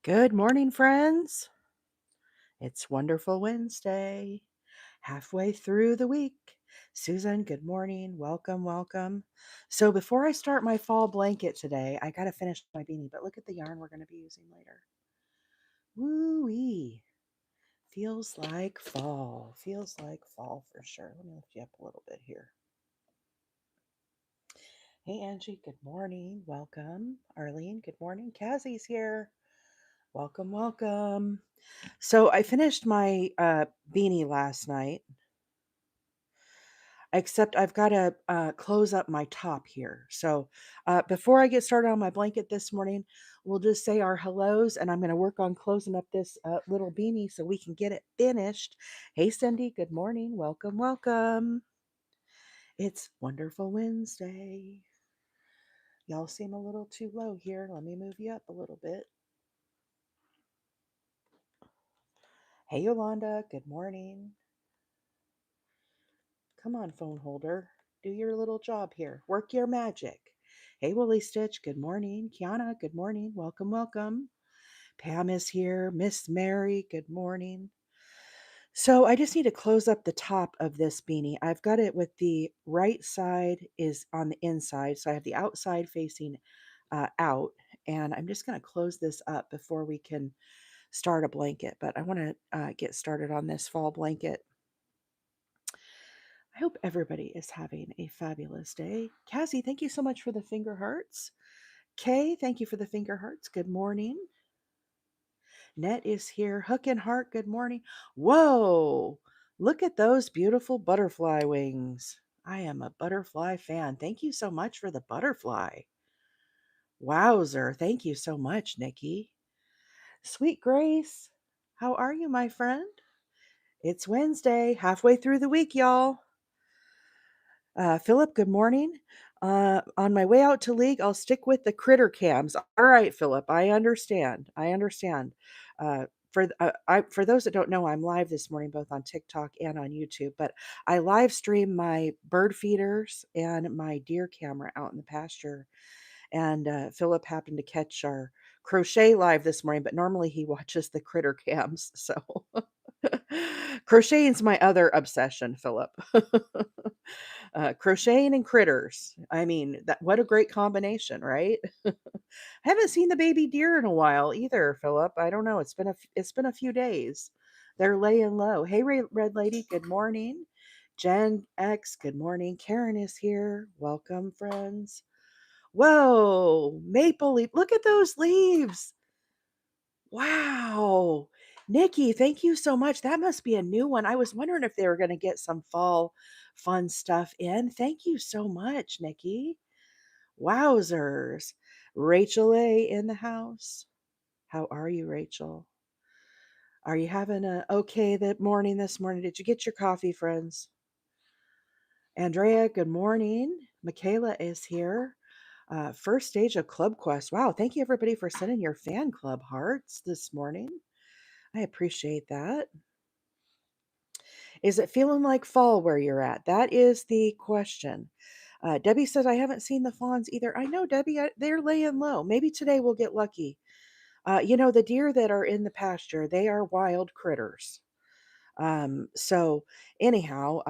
Good morning, friends. It's Wonderful Wednesday, halfway through the week. Susan, good morning. Welcome, welcome. So, before I start my fall blanket today, I got to finish my beanie, but look at the yarn we're going to be using later. Woo-wee. Feels like fall. Feels like fall for sure. Let me lift you up a little bit here. Hey, Angie, good morning. Welcome. Arlene, good morning. Cassie's here. Welcome, welcome. So I finished my beanie last night, except I've got to close up my top here. So before I get started on my blanket this morning, we'll just say our hellos, and I'm going to work on closing up this little beanie so we can get it finished. Hey, Cindy, good morning. Welcome, welcome. It's Wonderful Wednesday. Y'all seem a little too low here. Let me move you up a little bit. Hey, Yolanda, good morning. Come on, phone holder. Do your little job here. Work your magic. Hey, Woolly Stitch. Good morning. Kiana. Good morning. Welcome, welcome. Pam is here. Miss Mary. Good morning. So I just need to close up the top of this beanie. I've got it with the right side is on the inside. So I have the outside facing out. And I'm just going to close this up before we can start a blanket. But I want to get started on this fall blanket. I hope everybody is having a fabulous day. Cassie, thank you so much for the finger hearts. Kay, thank you for the finger hearts. Good morning. Net is here. Hook and Heart, good morning. Whoa, look at those beautiful butterfly wings. I am a butterfly fan. Thank you so much for the butterfly. Wowzer. Thank you so much, Nikki. Sweet Grace, how are you, my friend? It's Wednesday, halfway through the week, y'all. Philip, good morning. On my way out to league, I'll stick with the critter cams. All right, Philip, I understand. I understand. For those that don't know, I'm live this morning both on TikTok and on YouTube. But I live stream my bird feeders and my deer camera out in the pasture. And Philip happened to catch our crochet live this morning, but normally he watches the critter cams. So crocheting's my other obsession, Philip. Crocheting and critters. I mean, that what a great combination, right? I haven't seen the baby deer in a while either, Philip. I don't know. It's been a few days. They're laying low. Hey, Red Lady. Good morning. Jen X. Good morning. Karen is here. Welcome, friends. Whoa, maple leaf. Look at those leaves. Wow. Nikki, thank you so much. That must be a new one. I was wondering if they were going to get some fall fun stuff in. Thank you so much, Nikki. Wowzers. Rachel A in the house. How are you, Rachel? Are you having a okay that morning this morning? Did you get your coffee, friends? Andrea, good morning. Michaela is here. First stage of Club Quest. Wow, thank you everybody for sending your fan club hearts this morning. I appreciate that. Is it feeling like fall where you're at? That is the question. Debbie says, I haven't seen the fawns either. I know, Debbie, they're laying low. Maybe today we'll get lucky. The deer that are in the pasture, they are wild critters. So, anyhow,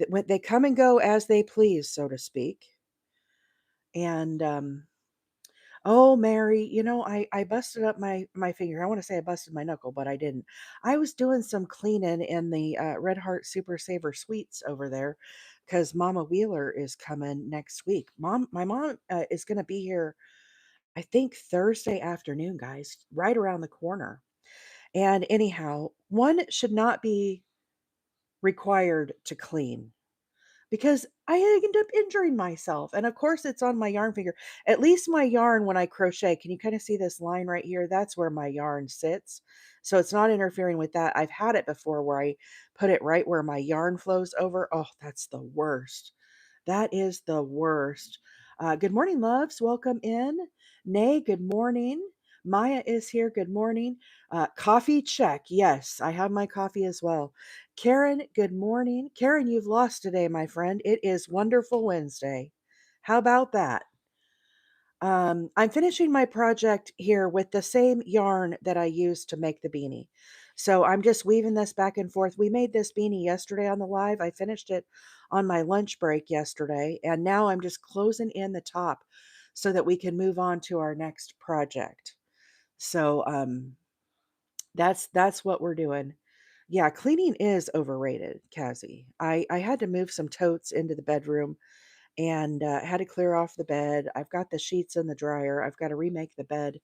when they come and go as they please, so to speak. And oh, Mary, I busted up my finger. I want to say I busted my knuckle, but I didn't. I was doing some cleaning in the Red Heart Super Saver Sweets over there because Mama Wheeler is coming next week. My mom is going to be here, I think Thursday afternoon, guys, right around the corner. And anyhow, one should not be required to clean because I end up injuring myself. And of course, it's on my yarn finger. At least my yarn, when I crochet, can you kind of see this line right here? That's where my yarn sits. So it's not interfering with that. I've had it before where I put it right where my yarn flows over. Oh, that's the worst. That is the worst. Good morning, loves. Welcome in. Nay, good morning. Maya is here. Good morning. Coffee check. Yes, I have my coffee as well. Karen, good morning. Karen, you've lost today, my friend. It is Wonderful Wednesday. How about that? I'm finishing my project here with the same yarn that I used to make the beanie. So I'm just weaving this back and forth. We made this beanie yesterday on the live. I finished it on my lunch break yesterday, and now I'm just closing in the top so that we can move on to our next project. So that's what we're doing. Yeah, cleaning is overrated, Cassie. I had to move some totes into the bedroom and had to clear off the bed. I've got the sheets in the dryer. I've got to remake the bed.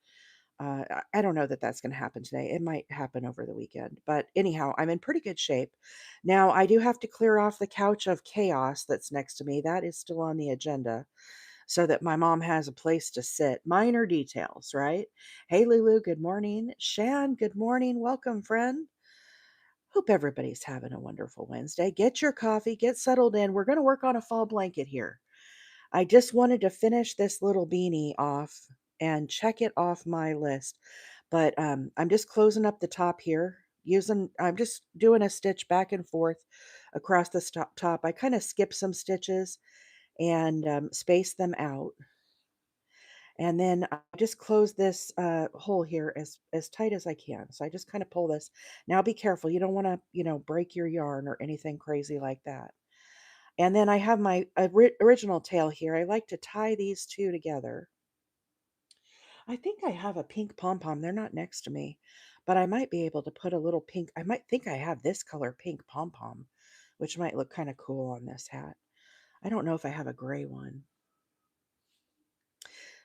I don't know that that's going to happen today. It might happen over the weekend. But anyhow, I'm in pretty good shape. Now, I do have to clear off the couch of chaos that's next to me. That is still on the agenda so that my mom has a place to sit. Minor details, right? Hey, Lulu, good morning. Shan, good morning. Welcome, friend. Hope everybody's having a wonderful Wednesday. Get your coffee, get settled in. We're going to work on a fall blanket here. I just wanted to finish this little beanie off and check it off my list. But I'm just closing up the top here. I'm just doing a stitch back and forth across the top. I kind of skip some stitches and space them out. And then I just close this hole here as tight as I can. So I just kind of pull this. Now be careful. You don't want to, break your yarn or anything crazy like that. And then I have my original tail here. I like to tie these two together. I think I have a pink pom-pom. They're not next to me, but I might be able to put a little pink. I might think I have this color pink pom-pom, which might look kind of cool on this hat. I don't know if I have a gray one.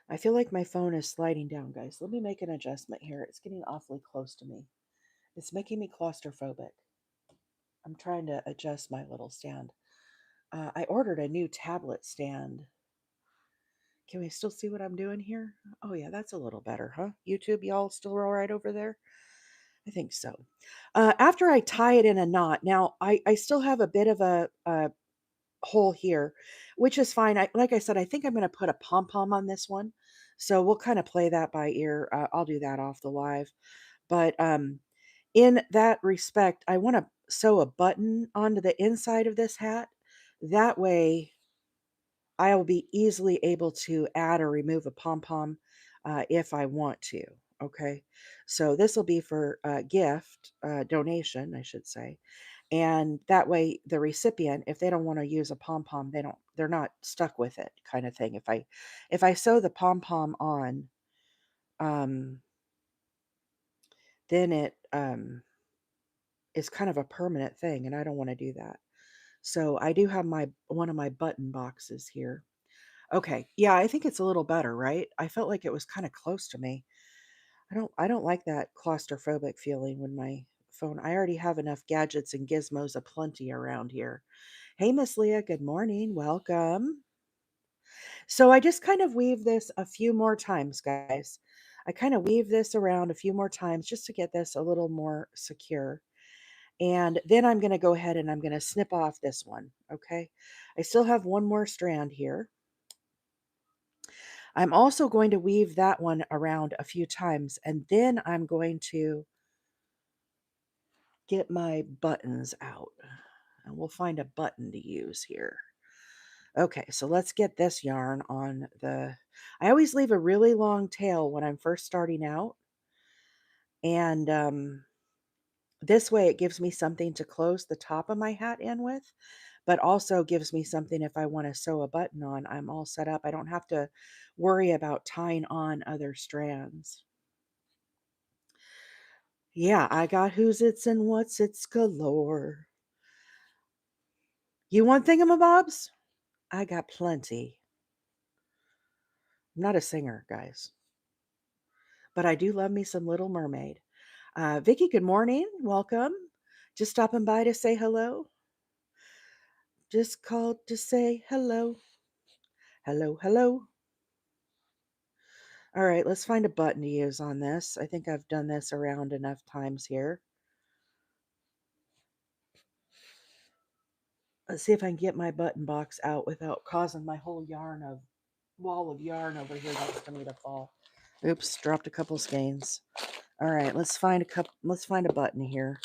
I feel like my phone is sliding down, guys. Let me make an adjustment here. It's getting awfully close to me. It's making me claustrophobic. I'm trying to adjust my little stand. I ordered a new tablet stand. Can we still see what I'm doing here? Oh, yeah, that's a little better, huh? YouTube, y'all still all right over there? I think so. After I tie it in a knot, now I still have a bit of a hole here, which is fine. Like I said, I think I'm going to put a pom pom on this one. So we'll kind of play that by ear. I'll do that off the live. But in that respect, I want to sew a button onto the inside of this hat. That way, I will be easily able to add or remove a pom-pom if I want to. Okay. So this will be for gift, donation, I should say. And that way the recipient, if they don't want to use a pom-pom, they're not stuck with it kind of thing. If I sew the pom-pom on, um, then it is kind of a permanent thing, and I don't want to do that. So I do have my one of my button boxes here. Okay. Yeah, I think it's a little better, right? I felt like it was kind of close to me. I don't like that claustrophobic feeling when my phone. I already have enough gadgets and gizmos aplenty around here. Hey, Miss Leah, good morning. Welcome. So I just kind of weave this a few more times, guys. I kind of weave this around a few more times just to get this a little more secure. And then I'm going to go ahead and I'm going to snip off this one. Okay. I still have one more strand here. I'm also going to weave that one around a few times, and then I'm going to get my buttons out. And we'll find a button to use here. Okay, so let's get this yarn on the... I always leave a really long tail when I'm first starting out. And this way it gives me something to close the top of my hat in with, but also gives me something if I want to sew a button on. I'm all set up. I don't have to worry about tying on other strands. Yeah, I got who's its and what's its galore. You want thingamabobs? I got plenty. I'm not a singer, guys, but I do love me some Little Mermaid. Vicky, good morning. Welcome. Just stopping by to say hello. Just called to say hello. Hello, hello. All right, let's find a button to use on this. I think I've done this around enough times here. Let's see if I can get my button box out without causing my whole wall of yarn over here next to me to fall. Oops, dropped a couple skeins. All right, let's find a button here.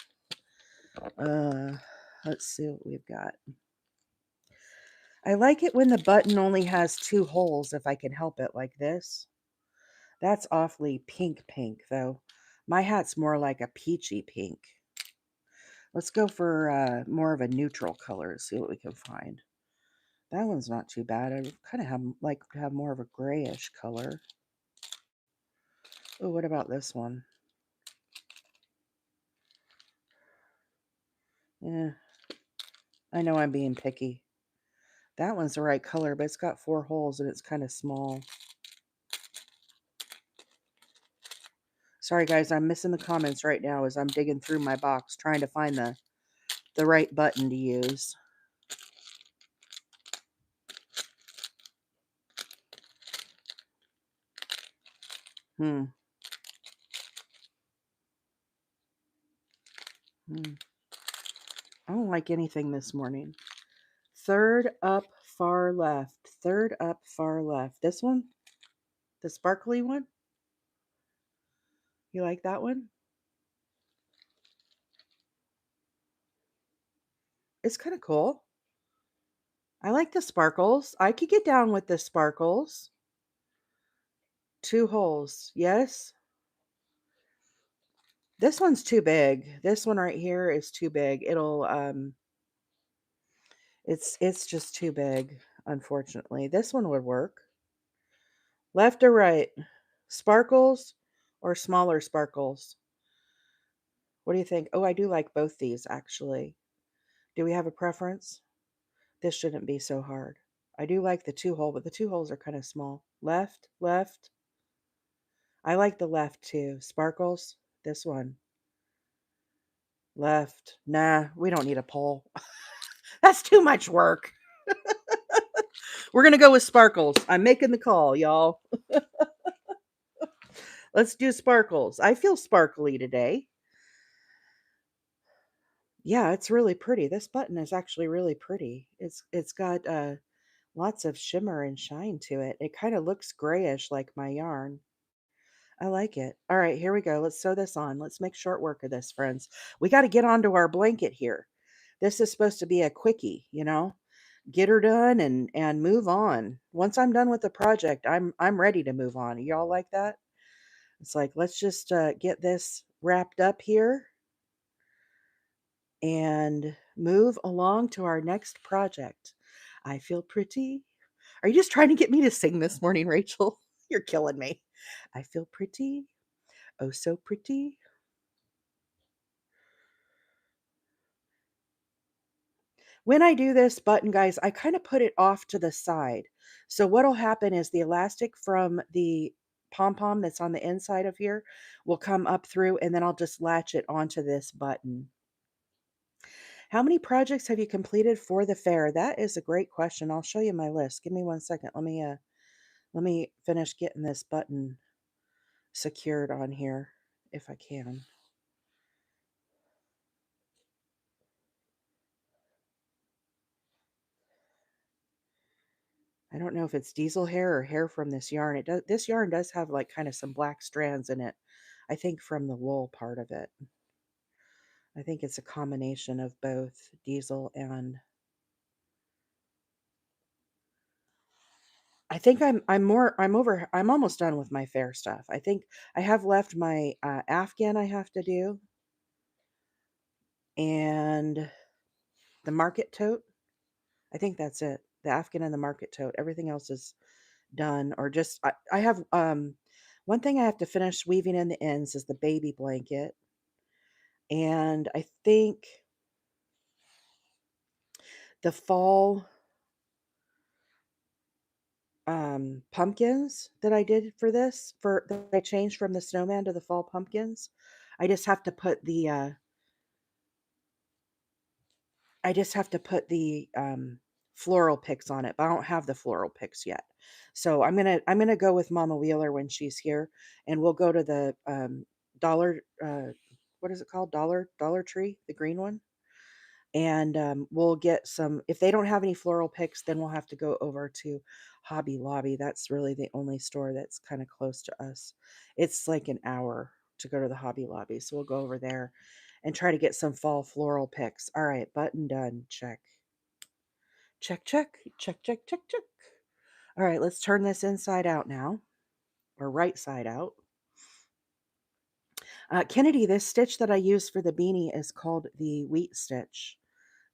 Let's see what we've got. I like it when the button only has 2 holes if I can help it, like this. That's awfully pink pink, though. My hat's more like a peachy pink. Let's go for more of a neutral color, see what we can find. That one's not too bad. I kind of like to have more of a grayish color. Oh, what about this one? Yeah, I know I'm being picky. That one's the right color, but it's got 4 holes and it's kind of small. Sorry, guys, I'm missing the comments right now as I'm digging through my box trying to find the right button to use. Hmm. Hmm. I don't like anything this morning. Third up, far left. Third up, far left. This one? The sparkly one? You like that one? It's kind of cool. I like the sparkles. I could get down with the sparkles. 2 holes. Yes. This one's too big. This one right here is too big. It's just too big, unfortunately. This one would work. Left or right? Sparkles or smaller sparkles? What do you think? Oh, I do like both these actually. Do we have a preference? This shouldn't be so hard. I do like the 2 hole, but the 2 holes are kind of small. Left, left. I like the left too. Sparkles. This one. Left. Nah, we don't need a pole. That's too much work. We're going to go with sparkles. I'm making the call, y'all. Let's do sparkles. I feel sparkly today. Yeah, it's really pretty. This button is actually really pretty. It's got lots of shimmer and shine to it. It kind of looks grayish like my yarn. I like it. All right, here we go. Let's sew this on. Let's make short work of this, friends. We got to get onto our blanket here. This is supposed to be a quickie, you know? Get her done and move on. Once I'm done with the project, I'm ready to move on. Y'all like that? It's like let's just get this wrapped up here and move along to our next project. I feel pretty. Are you just trying to get me to sing this morning, Rachel? You're killing me. I feel pretty. Oh, so pretty. When I do this button, guys, I kind of put it off to the side. So what'll happen is the elastic from the pom-pom that's on the inside of here will come up through, and then I'll just latch it onto this button. How many projects have you completed for the fair? That is a great question. I'll show you my list. Give me 1 second. Let me finish getting this button secured on here if I can. I don't know if it's diesel hair or hair from this yarn. This yarn does have like kind of some black strands in it. I think from the wool part of it. I think it's a combination of both diesel and I think I'm almost done with my fair stuff. I think I have left my Afghan I have to do and the market tote. I think that's it. The Afghan and the market tote. Everything else is done or just I have one thing I have to finish weaving in the ends is the baby blanket. And I think the fall pumpkins that I did for this for that I changed from the snowman to the fall pumpkins. I just have to put the floral picks on it, but I don't have the floral picks yet. So I'm gonna go with Mama Wheeler when she's here, and we'll go to the dollar what is it called Dollar Tree, the green one, and we'll get some. If they don't have any floral picks, then we'll have to go over to Hobby Lobby. That's really the only store that's kind of close to us. It's like an hour to go to the Hobby Lobby, so we'll go over there and try to get some fall floral picks. All right, button done. Check. Check, check, check, check, check, check. All right, let's turn this inside out now, or right side out. Kennedy, this stitch that I use for the beanie is called the wheat stitch.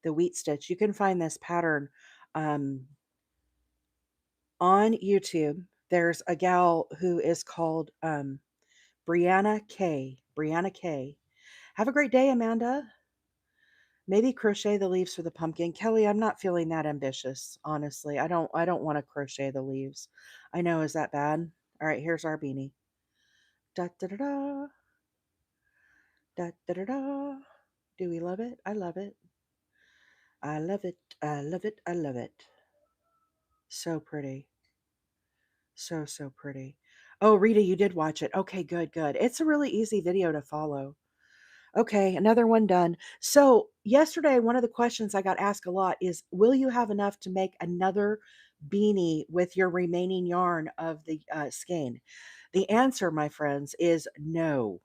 The wheat stitch. You can find this pattern um, on YouTube. There's a gal who is called Brianna K. Brianna K. Have a great day, Amanda. Maybe crochet the leaves for the pumpkin. Kelly, I'm not feeling that ambitious, honestly. I don't want to crochet the leaves. I know, is that bad? All right, here's our beanie. Da da da da. Da da da da. Do we love it? I love it. I love it. I love it. I love it. So pretty. So pretty. Oh, Rita, you did watch it. Okay, good, good. It's a really easy video to follow. Okay, another one done. So, yesterday, one of the questions I got asked a lot is, will you have enough to make another beanie with your remaining yarn of the skein? The answer, my friends, is no,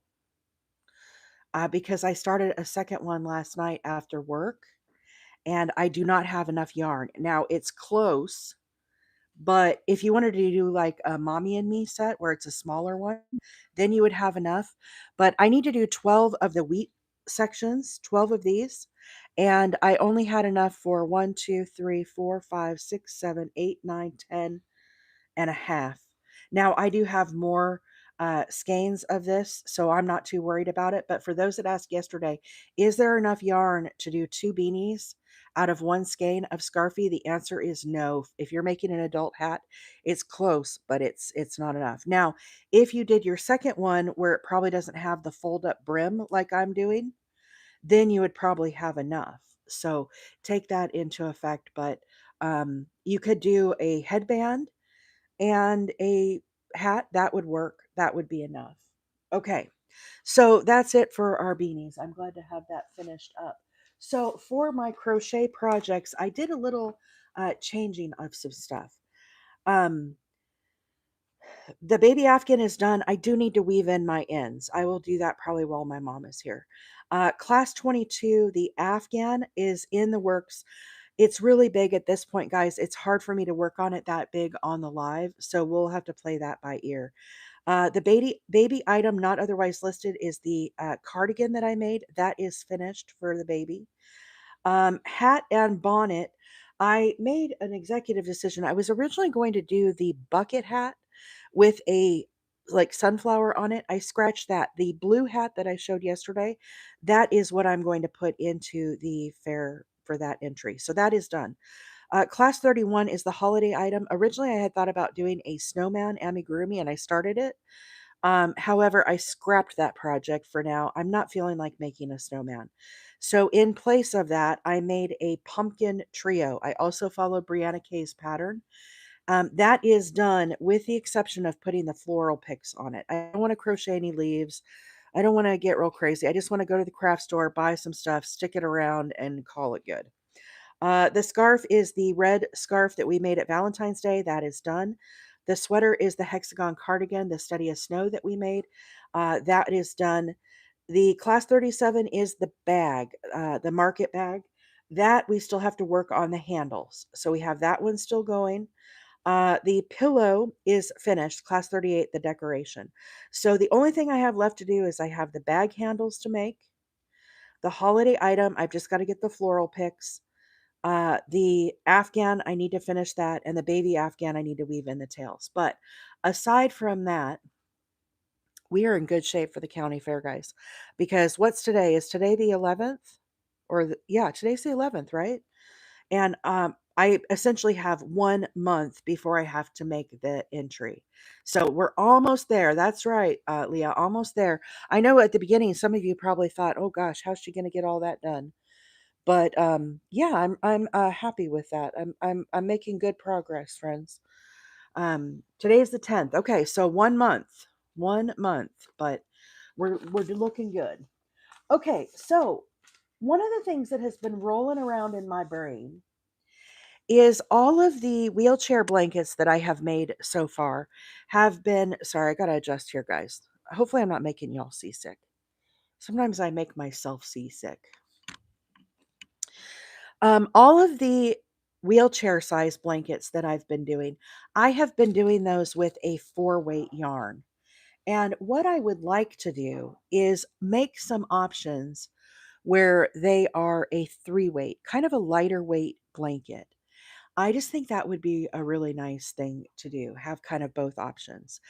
because I started a second one last night after work, and I do not have enough yarn. Now, it's close. But if you wanted to do like a Mommy and Me set where it's a smaller one, then you would have enough. But I need to do 12 of the wheat sections, 12 of these. And I only had enough for 1, 2, 3, 4, 5, 6, 7, 8, 9, 10 and a half. Now, I do have more skeins of this, so I'm not too worried about it. But for those that asked yesterday, is there enough yarn to do 2 beanies out of 1 skein of Scarfie? The answer is no. If you're making an adult hat, it's close, but it's not enough. Now, if you did your second one where it probably doesn't have the fold up brim like I'm doing, then you would probably have enough. So take that into effect. But you could do a headband and a hat. That would work. That would be enough. Okay. So that's it for our beanies. I'm glad to have that finished up. So for my crochet projects, I did a little changing of some stuff. Um, the baby Afghan is done. I do need to weave in my ends. I will do that probably while my mom is here. Class 22, the Afghan is in the works. It's really big at this point, guys. It's hard for me to work on it that big on the live, so we'll have to play that by ear. The baby item not otherwise listed is the cardigan that I made. That is finished for the baby. Hat and bonnet. I made an executive decision. I was originally going to do the bucket hat with a like sunflower on it. I scratched that. The blue hat that I showed yesterday, that is what I'm going to put into the fair for that entry. So that is done. Class 31 is the holiday item. Originally, I had thought about doing a snowman amigurumi and I started it. However, I scrapped that project for now. I'm not feeling like making a snowman. So, in place of that, I made a pumpkin trio. I also followed Brianna Kay's pattern. That is done with the exception of putting the floral picks on it. I don't want to crochet any leaves. I don't want to get real crazy. I just want to go to the craft store, buy some stuff, stick it around, and call it good. The scarf is the red scarf that we made at Valentine's Day. That is done. The sweater is the hexagon cardigan, the Study of Snow that we made. That is done. The class 37 is the bag, the market bag. That we still have to work on the handles. So we have that one still going. The pillow is finished, class 38, the decoration. So the only thing I have left to do is I have the bag handles to make. The holiday item, I've just got to get the floral picks. The Afghan, I need to finish that, and the baby Afghan, I need to weave in the tails. But aside from that, we are in good shape for the county fair, guys. Because what's today? Is today the 11th? Yeah, today's the 11th, right? And I essentially have 1 month before I have to make the entry. So we're almost there. That's right, Leah, almost there. I know at the beginning, some of you probably thought, oh gosh, how's she going to get all that done? But yeah, I'm happy with that. I'm making good progress, friends. Today is the 10th. Okay, so 1 month, 1 month, but we're looking good. Okay, so one of the things that has been rolling around in my brain is all of the wheelchair blankets that I have made so far have been. Sorry, I gotta adjust here, guys. Hopefully, I'm not making y'all seasick. Sometimes I make myself seasick. All of the wheelchair size blankets that I've been doing. I have been doing those with a 4-weight yarn. And what I would like to do is make some options where they are a 3-weight, kind of a lighter weight blanket. I just think that would be a really nice thing to do, have kind of both options.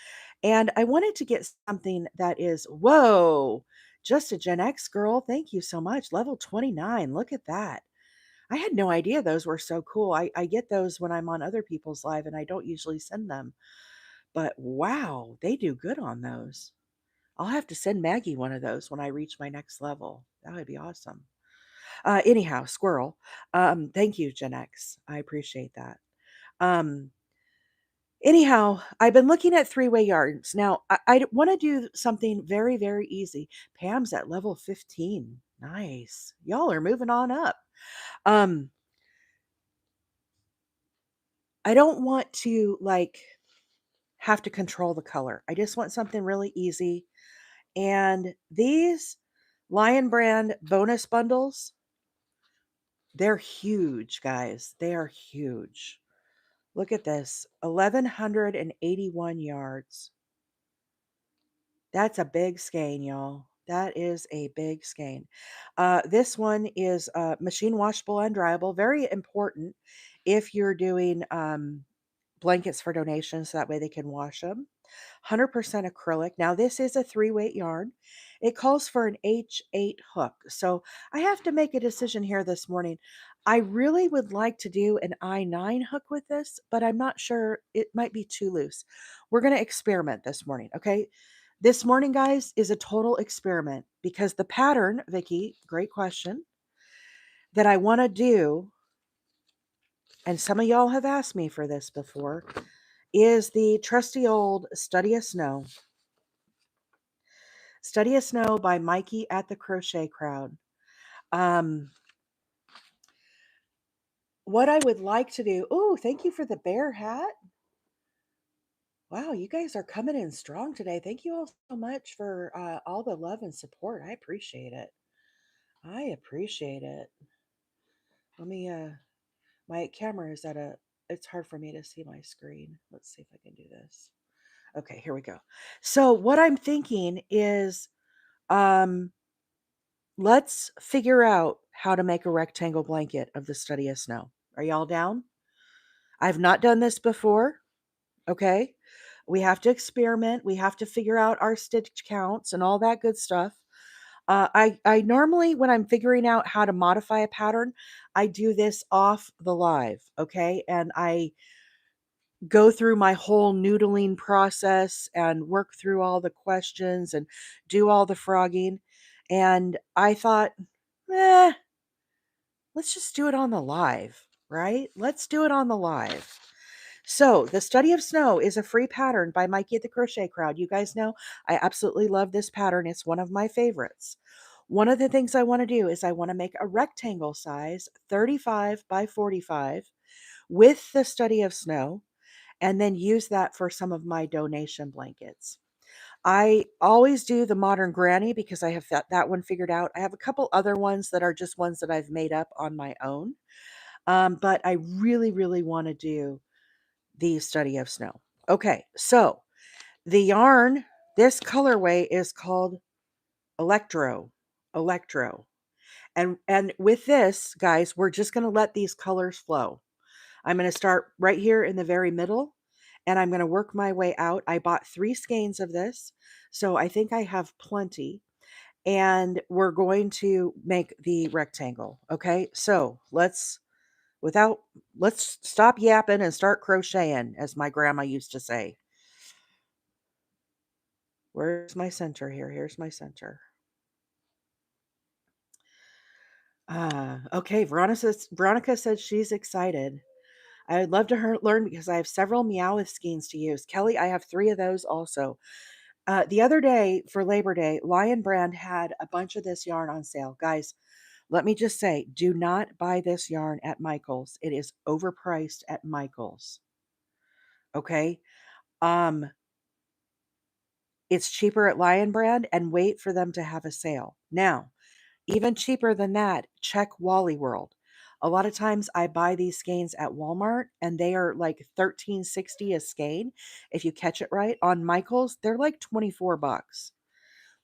And I wanted to get something that is, whoa, just a Gen X girl. Thank you so much. Level 29. Look at that. I had no idea those were so cool. I get those when I'm on other people's live and I don't usually send them. But wow, they do good on those. I'll have to send Maggie one of those when I reach my next level. That would be awesome. Anyhow, squirrel. Thank you, Gen X. I appreciate that. Um, Anyhow, I've been looking at 3-way yarns. Now, I want to do something very, very easy. Pam's at level 15. Nice. Y'all are moving on up. Um, I don't want to like have to control the color. I just want something really easy. And these Lion Brand bonus bundles, they're huge, guys. They are huge. Look at this, 1,181 yards. That's a big skein, y'all. That is a big skein. This one is machine washable and dryable. Very important if you're doing blankets for donations. So that way they can wash them. 100% acrylic. Now, this is a 3-weight yarn. It calls for an H8 hook. So I have to make a decision here this morning. I really would like to do an I9 hook with this, but I'm not sure. It might be too loose. We're going to experiment this morning. Okay. This morning, guys, is a total experiment because the pattern, Vicky, great question, that I want to do, and some of y'all have asked me for this before, is the trusty old Study of Snow. Study of Snow by Mikey at the Crochet Crowd. Um, what I would like to do, oh, thank you for the bear hat. Wow, you guys are coming in strong today. Thank you all so much for all the love and support. I appreciate it. I appreciate it. Let me, my camera is at a, it's hard for me to see my screen. Let's see if I can do this. Okay, here we go. So what I'm thinking is, um, let's figure out how to make a rectangle blanket of the Study of Snow. Are y'all down? I've not done this before. Okay. We have to experiment. We have to figure out our stitch counts and all that good stuff. I normally, when I'm figuring out how to modify a pattern, I do this off the live. Okay. And I go through my whole noodling process and work through all the questions and do all the frogging. And I thought, eh, let's just do it on the live, right? Let's do it on the live. So, the Study of Snow is a free pattern by Mikey at the Crochet Crowd. You guys know I absolutely love this pattern. It's one of my favorites. One of the things I want to do is I want to make a rectangle size 35 by 45 with the Study of Snow and then use that for some of my donation blankets. I always do the Modern Granny because I have that one figured out. I have a couple other ones that are just ones that I've made up on my own. But I really, really want to do the Study of Snow. Okay, so the yarn, this colorway is called Elektro. Elektro. And with this, guys, we're just going to let these colors flow. I'm going to start right here in the very middle and I'm going to work my way out. I bought 3 skeins of this, so I think I have plenty. And we're going to make the rectangle. Okay, so let's stop yapping and start crocheting, as my grandma used to say. Where's my center here? Here's my center. Okay. Veronica says she's excited. I would love to learn because I have several Meowth skeins to use. Kelly, I have 3 of those also. The other day for Labor Day, Lion Brand had a bunch of this yarn on sale. Guys, let me just say, do not buy this yarn at Michael's. It is overpriced at Michael's. Okay? Um, it's cheaper at Lion Brand and wait for them to have a sale. Now, even cheaper than that, check Wally World. A lot of times I buy these skeins at Walmart and they are like 13.60 a skein. If you catch it right on Michael's, they're like 24 bucks,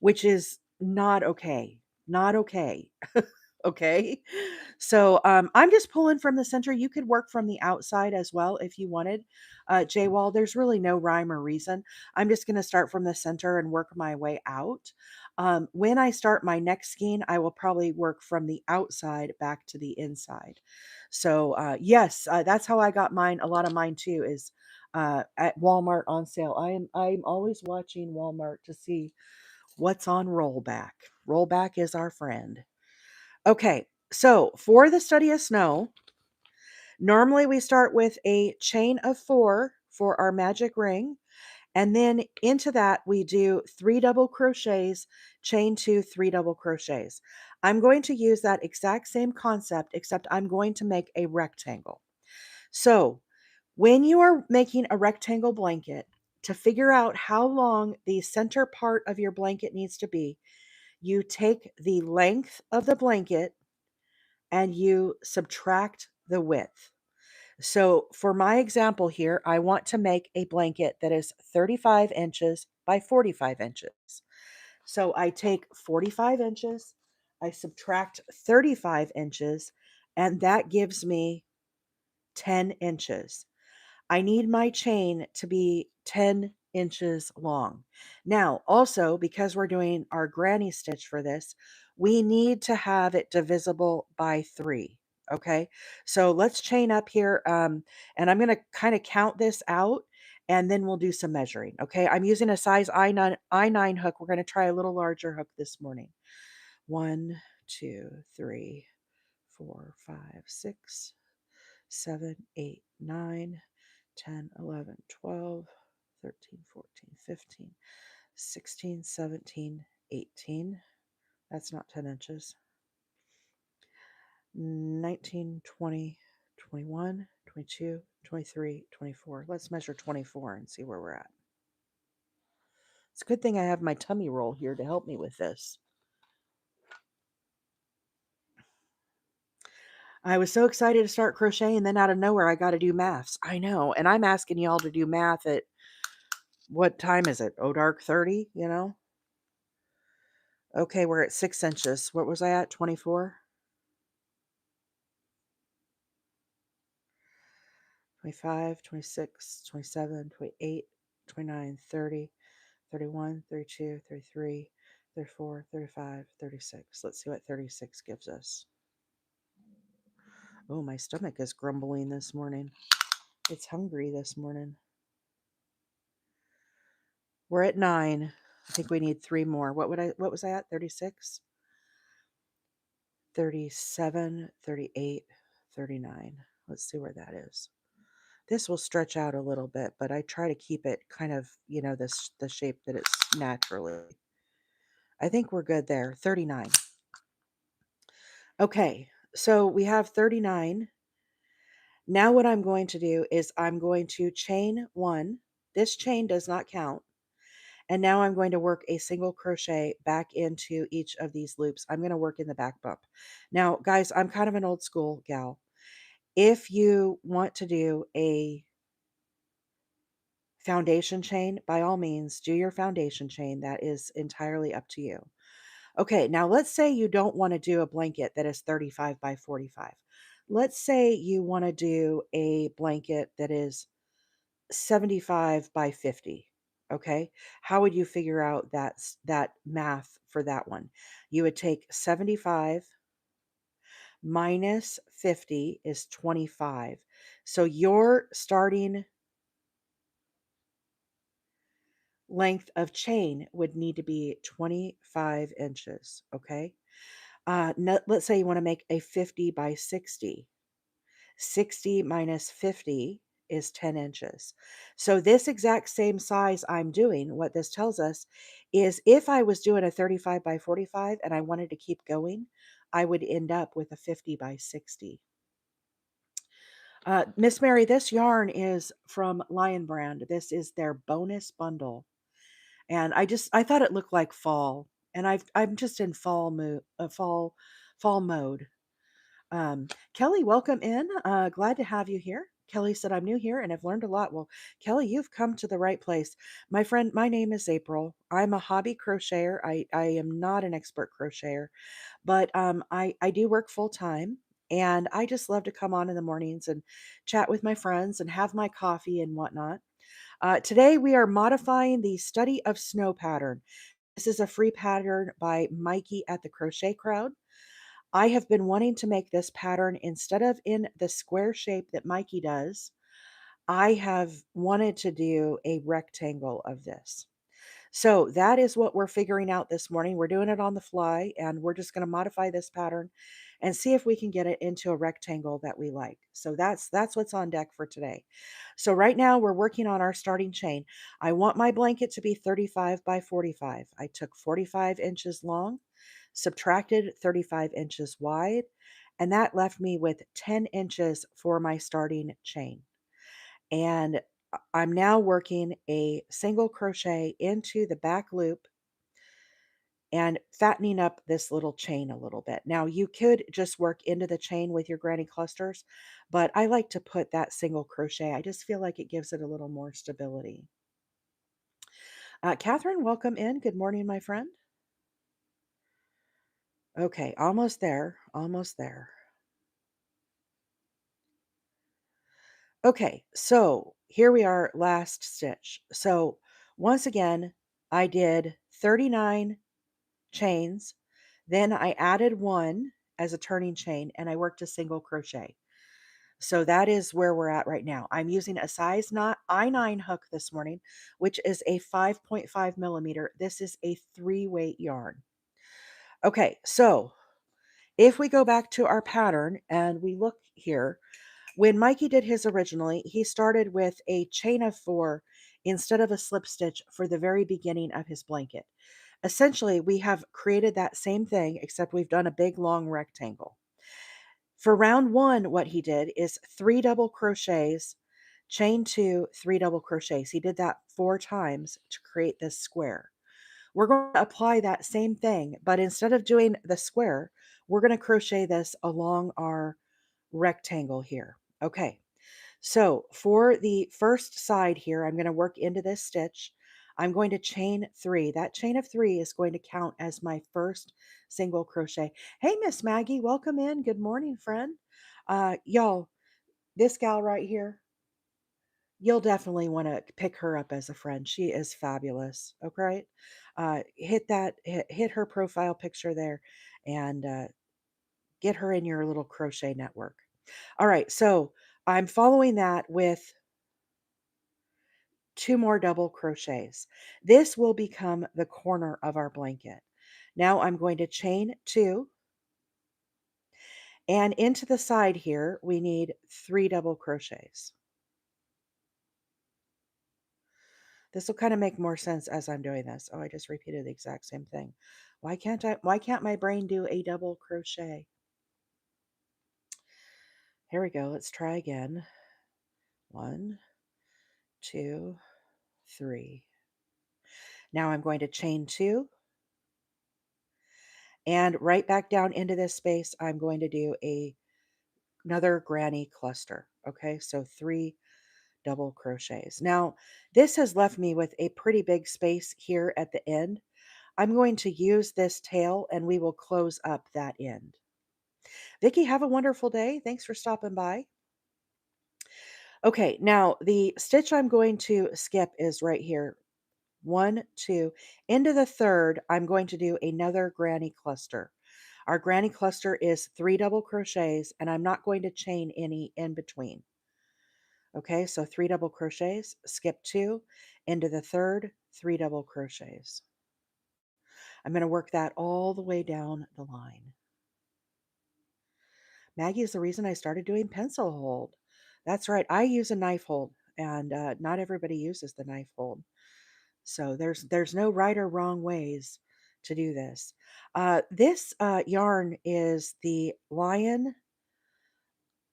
which is not okay. Not okay. Okay. So I'm just pulling from the center. You could work from the outside as well if you wanted. J Wall, there's really no rhyme or reason. I'm just going to start from the center and work my way out. When I start my next skein, I will probably work from the outside back to the inside. So yes, that's how I got mine. A lot of mine too is at Walmart on sale. I'm always watching Walmart to see what's on rollback. Rollback is our friend. Okay, so for the study of snow, normally we start with a chain of 4 for our magic ring, and then into that we do 3 double crochets, chain 2, 3 double crochets. I'm going to use that exact same concept, except I'm going to make a rectangle. So when you are making a rectangle blanket, to figure out how long the center part of your blanket needs to be, you take the length of the blanket and you subtract the width. So for my example here, I want to make a blanket that is 35 inches by 45 inches. So I take 45 inches, I subtract 35 inches, and that gives me 10 inches. I need my chain to be 10 inches long. Now, also, because we're doing our granny stitch for this, we need to have it divisible by 3. Okay, so let's chain up here, and I'm going to kind of count this out, and then we'll do some measuring. Okay, I'm using a size I9 hook. We're going to try a little larger hook this morning. 1, 2, 3, 4, 5, 6, 7, 8, 9, 10, 11, 12, 13, 14, 15, 16, 17, 18. That's not 10 inches. 19, 20, 21, 22, 23, 24. Let's measure 24 and see where we're at. It's a good thing I have my tummy roll here to help me with this. I was so excited to start crocheting, and then out of nowhere, I got to do maths. I know. And I'm asking y'all to do math at what time is it? Oh, dark 30, you know? Okay, we're at 6 inches. What was I at? 24? 25, 26, 27, 28, 29, 30, 31, 32, 33, 34, 35, 36. Let's see what 36 gives us. Oh, my stomach is grumbling this morning. It's hungry this morning. We're at 9. I think we need 3 more. What was I at? 36? 37, 38, 39. Let's see where that is. This will stretch out a little bit, but I try to keep it kind of, the shape that it's naturally. I think we're good there. 39. Okay, so we have 39. Now what I'm going to do is I'm going to chain 1. This chain does not count. And now I'm going to work a single crochet back into each of these loops. I'm going to work in the back bump. Now, guys, I'm kind of an old school gal. If you want to do a foundation chain, by all means, do your foundation chain. That is entirely up to you. Okay, now let's say you don't want to do a blanket that is 35 by 45. Let's say you want to do a blanket that is 75 by 50. Okay, how would you figure out that math for that one? You would take 75 minus 50 is 25. So your starting length of chain would need to be 25 inches. Okay. Let's say you want to make a 50 by 60. 60 minus 50 is 10 inches. So this exact same size I'm doing, what this tells us is if I was doing a 35 by 45 and I wanted to keep going, I would end up with a 50 by 60. Miss Mary, this yarn is from Lion Brand. This is their bonus bundle. And I thought it looked like fall. And I'm just in fall mood, fall mode. Kelly, welcome in. Glad to have you here. Kelly said, I'm new here and I've learned a lot. Well, Kelly, you've come to the right place. My friend, my name is April. I'm a hobby crocheter. I am not an expert crocheter, but I do work full time. And I just love to come on in the mornings and chat with my friends and have my coffee and whatnot. Today, we are modifying the Study of Snow pattern. This is a free pattern by Mikey at the Crochet Crowd. I have been wanting to make this pattern instead of in the square shape that Mikey does. I have wanted to do a rectangle of this. So that is what we're figuring out this morning. We're doing it on the fly and we're just going to modify this pattern and see if we can get it into a rectangle that we like. So that's what's on deck for today. So right now we're working on our starting chain. I want my blanket to be 35 by 45. I took 45 inches long, subtracted 35 inches wide, and that left me with 10 inches for my starting chain. And I'm now working a single crochet into the back loop and fattening up this little chain a little bit. Now, you could just work into the chain with your granny clusters, but I like to put that single crochet. I just feel like it gives it a little more stability. Catherine, welcome in. Good morning, my friend. Okay, almost there. Almost there. Okay, so here we are, last stitch. So once again, I did 39 chains, then I added one as a turning chain and I worked a single crochet. So that is where we're at right now. I'm using a size not I9 hook this morning, which is a 5.5 millimeter. This is a 3-weight yarn. Okay, so if we go back to our pattern and we look here, when Mikey did his originally, he started with a chain of 4 instead of a slip stitch for the very beginning of his blanket. Essentially, we have created that same thing, except we've done a big long rectangle. For round 1, what he did is 3 double crochets, chain 2, 3 double crochets. He did that 4 times to create this square. We're going to apply that same thing, but instead of doing the square, we're going to crochet this along our rectangle here. Okay, so for the first side here, I'm going to work into this stitch. I'm going to chain 3. That chain of 3 is going to count as my first single crochet. Hey, Miss Maggie, welcome in. Good morning, friend. Y'all, this gal right here, you'll definitely want to pick her up as a friend. She is fabulous. Okay, hit her profile picture there, and get her in your little crochet network. All right, so I'm following that with 2 more double crochets. This will become the corner of our blanket. Now I'm going to chain 2, and into the side here we need 3 double crochets. This will kind of make more sense as I'm doing this. Oh, I just repeated the exact same thing. Why can't my brain do a double crochet? Here we go. Let's try again. 1, 2, 3. Now I'm going to chain 2, and right back down into this space I'm going to do another granny cluster. Okay, so 3 double crochets. Now, this has left me with a pretty big space here at the end. I'm going to use this tail and we will close up that end. Vicki, have a wonderful day. Thanks for stopping by. Okay, now the stitch I'm going to skip is right here. 1, 2. Into the third, I'm going to do another granny cluster. Our granny cluster is 3 double crochets, and I'm not going to chain any in between. Okay, so 3 double crochets, skip 2, into the third, 3 double crochets. I'm going to work that all the way down the line. Maggie is the reason I started doing pencil hold. That's right, I use a knife hold, and not everybody uses the knife hold. So there's no right or wrong ways to do this. This yarn is the Lion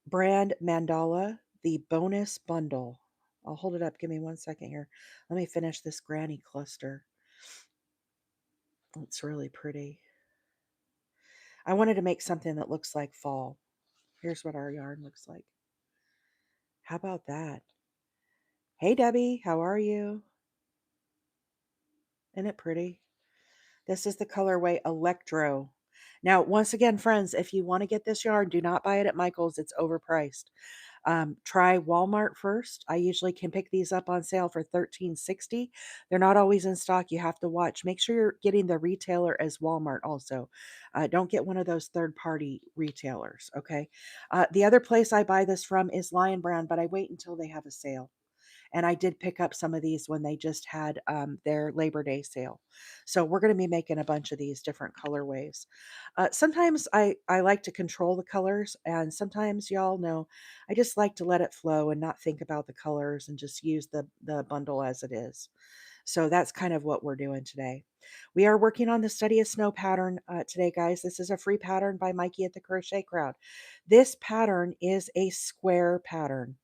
brand Mandala, the bonus bundle. I'll hold it up. Give me 1 second here. Let me finish this granny cluster. It's really pretty. I wanted to make something that looks like fall. Here's what our yarn looks like. How about that? Hey, Debbie, how are you? Isn't it pretty? This is the colorway Elektro. Now, once again, friends, if you want to get this yarn, do not buy it at Michael's. It's overpriced. Try Walmart first. I usually can pick these up on sale for $13.60. They're not always in stock. You have to watch. Make sure you're getting the retailer as Walmart also. Don't get one of those third-party retailers, okay? The other place I buy this from is Lion Brand, but I wait until they have a sale. And I did pick up some of these when they just had their Labor Day sale. So we're going to be making a bunch of these different colorways. Sometimes I like to control the colors, and sometimes y'all know I just like to let it flow and not think about the colors and just use the bundle as it is. So that's kind of what we're doing today. We are working on the Study of Snow pattern today, guys. This is a free pattern by Mikey at the Crochet Crowd. This pattern is a square pattern.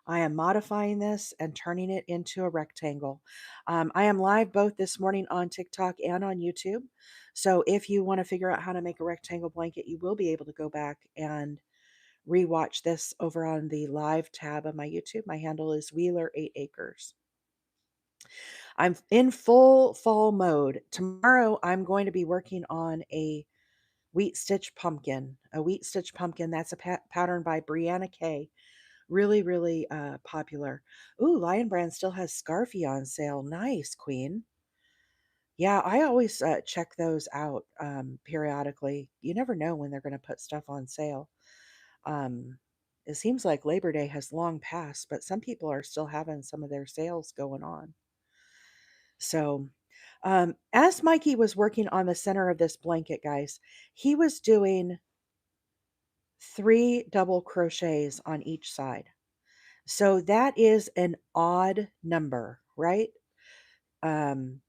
I am modifying this and turning it into a rectangle. I am live both this morning on TikTok and on YouTube. So if you want to figure out how to make a rectangle blanket, you will be able to go back and rewatch this over on the live tab of my YouTube. My handle is Wheeler 8 Acres. I'm in full fall mode. Tomorrow I'm going to be working on a wheat stitch pumpkin. A wheat stitch pumpkin, that's a pattern by Brianna Kay. Really, really popular. Ooh, Lion Brand still has Scarfy on sale. Nice, Queen. Yeah, I always check those out periodically. You never know when they're going to put stuff on sale. Um, it seems like Labor Day has long passed, but some people are still having some of their sales going on. So, as Mikey was working on the center of this blanket, guys, he was doing 3 double crochets on each side. So that is an odd number, right? Um,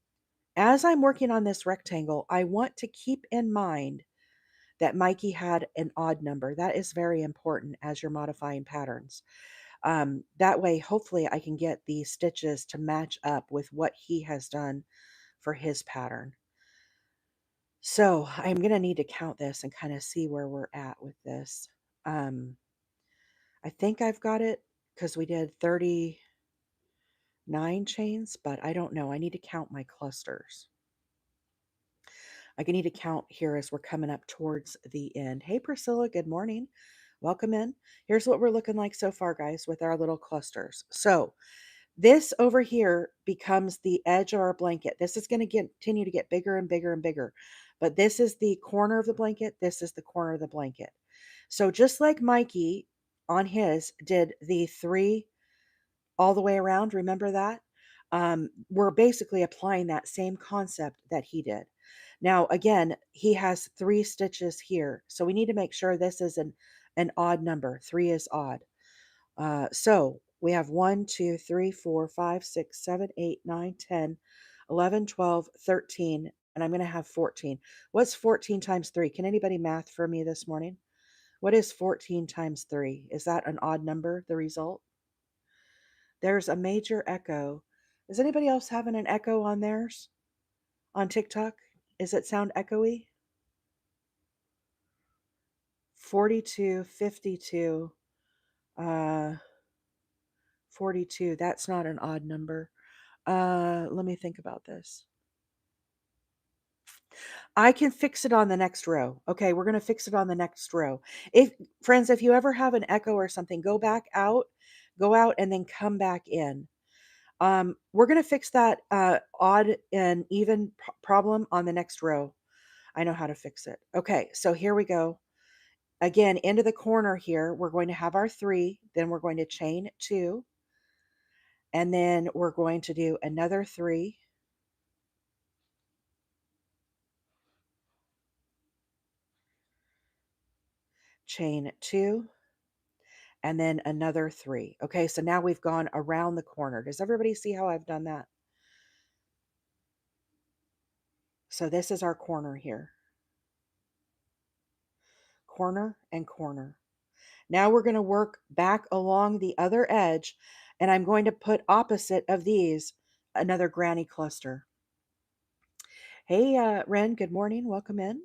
as I'm working on this rectangle, I want to keep in mind that Mikey had an odd number. That is very important as you're modifying patterns. That way, hopefully, I can get the stitches to match up with what he has done for his pattern. So I'm going to need to count this and kind of see where we're at with this. Um, I think I've got it because we did 39 chains, but I don't know. I need to count my clusters. I need to count here as we're coming up towards the end. Hey, Priscilla, good morning. Welcome in. Here's what we're looking like so far, guys, with our little clusters. So this over here becomes the edge of our blanket. This is going to continue to get bigger and bigger and bigger. But this is the corner of the blanket. This is the corner of the blanket. So just like Mikey on his did the 3 all the way around, remember that? We're basically applying that same concept that he did. Now, again, he has 3 stitches here. So we need to make sure this is an odd number. 3 is odd. So we have 1, 2, 3, 4, 5, 6, 7, 8, 9, 10, 11, 12, 13, and I'm going to have 14. What's 14 times 3? Can anybody math for me this morning? What is 14 times 3? Is that an odd number, the result? There's a major echo. Is anybody else having an echo on theirs on TikTok? Does it sound echoey? 42, 52, 42. That's not an odd number. Let me think about this. I can fix it on the next row. Okay, we're going to fix it on the next row. If friends, if you ever have an echo or something, go out and then come back in. We're going to fix that odd and even problem on the next row. I know how to fix it. Okay, so here we go. Again, into the corner here, we're going to have our 3, then we're going to chain 2, and then we're going to do another 3, chain 2, and then another 3. Okay, so now we've gone around the corner. Does everybody see how I've done that? So this is our corner here. Corner and corner. Now we're going to work back along the other edge, and I'm going to put opposite of these another granny cluster. Hey, Ren, good morning. Welcome in.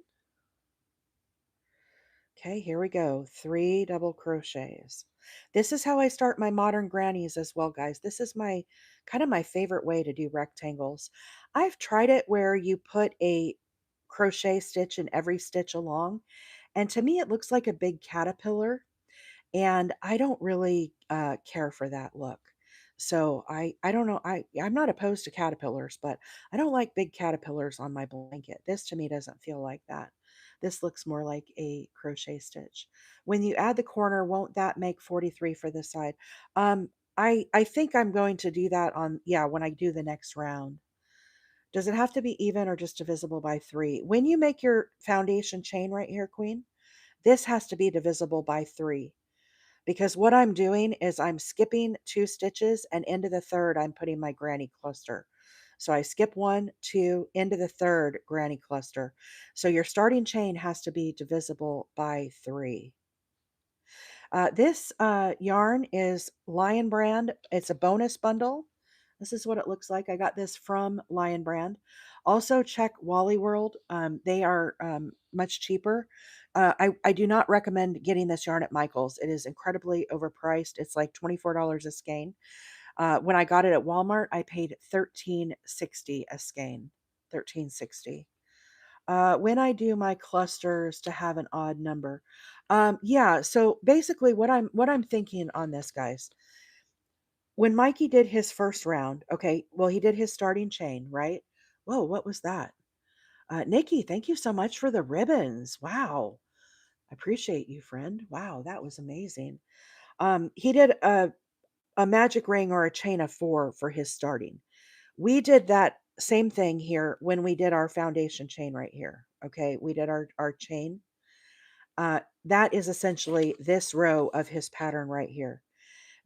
Okay, here we go. 3 double crochets. This is how I start my modern grannies as well, guys. This is my kind of my favorite way to do rectangles. I've tried it where you put a crochet stitch in every stitch along, and to me it looks like a big caterpillar. And I don't really, care for that look. So I don't know, I'm not opposed to caterpillars, but I don't like big caterpillars on my blanket. This to me doesn't feel like that. This looks more like a crochet stitch. When you add the corner, won't that make 43 for the side? Um, I think I'm going to do that on, yeah, when I do the next round. Does it have to be even or just divisible by 3? When you make your foundation chain right here, Queen, this has to be divisible by 3 because what I'm doing is I'm skipping 2 stitches, and into the third I'm putting my granny cluster. So I skip 1, 2, into the third granny cluster. So your starting chain has to be divisible by 3. This yarn is Lion Brand. It's a bonus bundle. This is what it looks like. I got this from Lion Brand. Also, check Wally World. They are much cheaper. I do not recommend getting this yarn at Michael's. It is incredibly overpriced. It's like $24 a skein. When I got it at Walmart, I paid 13.60 a skein. 13.60. When I do my clusters to have an odd number. Yeah, so basically what I'm thinking on this, guys. When Mikey did his first round, okay, well, he did his starting chain, right? Whoa, what was that? Nikki, thank you so much for the ribbons. Wow. I appreciate you, friend. Wow, that was amazing. He did a magic ring or a chain of 4 for his starting. We did that same thing here when we did our foundation chain right here. Okay, we did our chain. That is essentially this row of his pattern right here.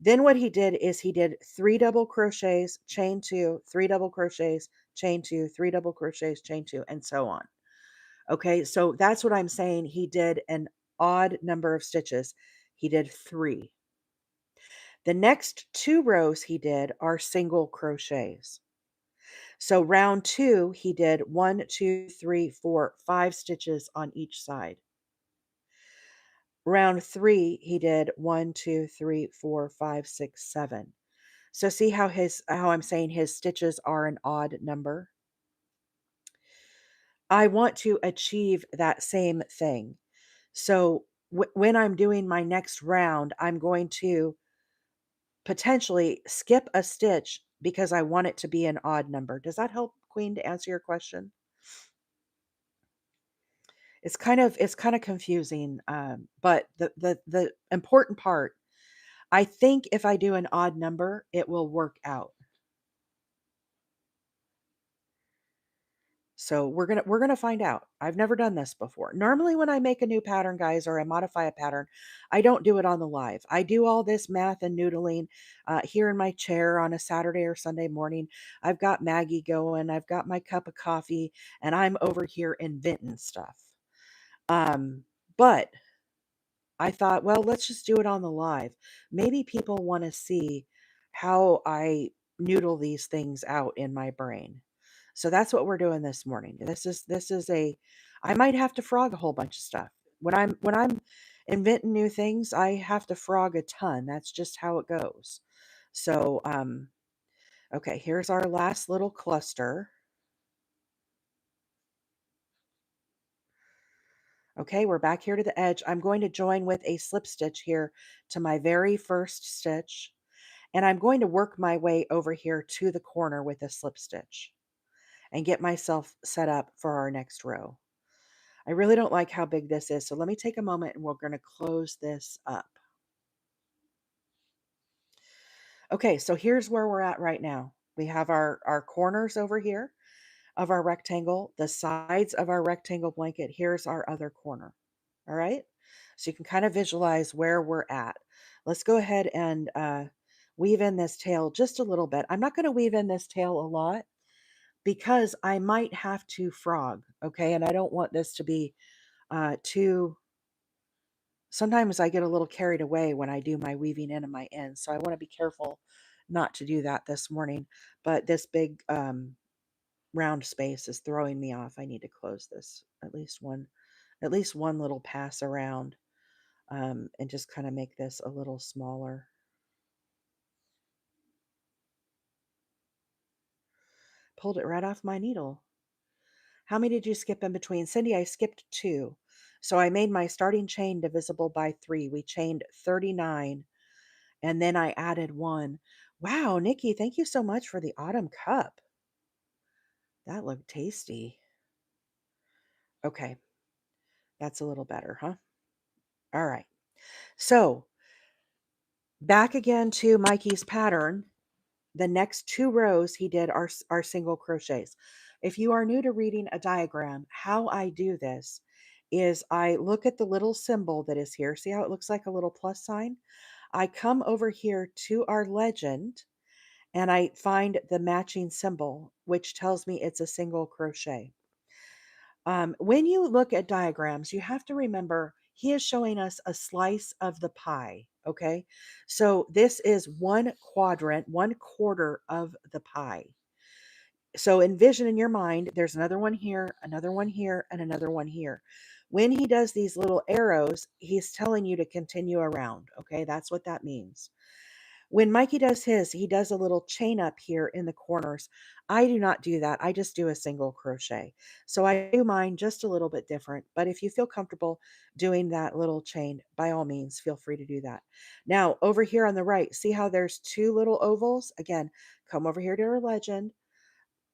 Then what he did is he did 3 double crochets, chain 2, 3 double crochets, chain 2, 3 double crochets, chain 2, and so on. Okay, so that's what I'm saying. He did an odd number of stitches. He did 3. The next 2 rows he did are single crochets. So round 2, he did 1, 2, 3, 4, 5 stitches on each side. Round 3, he did 1, 2, 3, 4, 5, 6, 7. So see how I'm saying his stitches are an odd number? I want to achieve that same thing. So when I'm doing my next round, I'm going to potentially skip a stitch because I want it to be an odd number. Does that help, Queen, to answer your question? It's kind of confusing, but the important part, I think if I do an odd number, it will work out. So we're gonna find out. I've never done this before. Normally, when I make a new pattern, guys, or I modify a pattern, I don't do it on the live. I do all this math and noodling here in my chair on a Saturday or Sunday morning. I've got Maggie going. I've got my cup of coffee, and I'm over here inventing stuff. Um, but I thought, well, let's just do it on the live. Maybe people want to see how I noodle these things out in my brain. So that's what we're doing this morning. This is a I might have to frog a whole bunch of stuff. When I'm inventing new things, I have to frog a ton. That's just how it goes. So okay, here's our last little cluster. Okay, we're back here to the edge. I'm going to join with a slip stitch here to my very first stitch. And I'm going to work my way over here to the corner with a slip stitch and get myself set up for our next row. I really don't like how big this is, so let me take a moment and we're going to close this up. Okay, so here's where we're at right now. We have our corners over here of our rectangle, the sides of our rectangle blanket. Here's our other corner. All right, so you can kind of visualize where we're at. Let's go ahead and weave in this tail just a little bit. I'm not going to weave in this tail a lot because I might have to frog, okay? And I don't want this to be too. Sometimes I get a little carried away when I do my weaving in and my ends, so I want to be careful not to do that this morning. But this big round space is throwing me off. I need to close this at least one little pass around. and just kind of make this a little smaller. Pulled it right off my needle. How many did you skip in between? Cindy, I skipped 2. So I made my starting chain divisible by 3. We chained 39, and then I added 1. Wow, Nikki, thank you so much for the autumn cup. That looked tasty. Okay, that's a little better, huh? All right. So back again to Mikey's pattern. The next 2 rows he did are single crochets. If you are new to reading a diagram, how I do this is I look at the little symbol that is here. See how it looks like a little plus sign? I come over here to our legend and I find the matching symbol, which tells me it's a single crochet. When you look at diagrams, you have to remember he is showing us a slice of the pie. Okay. So this is one quadrant, 1/4 of the pie. So envision in your mind, there's another one here, another one here, and another one here. When he does these little arrows, he's telling you to continue around. Okay. That's what that means. When Mikey does his, he does a little chain up here in the corners. I do not do that. I just do a single crochet. So I do mine just a little bit different. But if you feel comfortable doing that little chain, by all means, feel free to do that. Now, over here on the right, see how there's 2 little ovals? Again, come over here to our legend.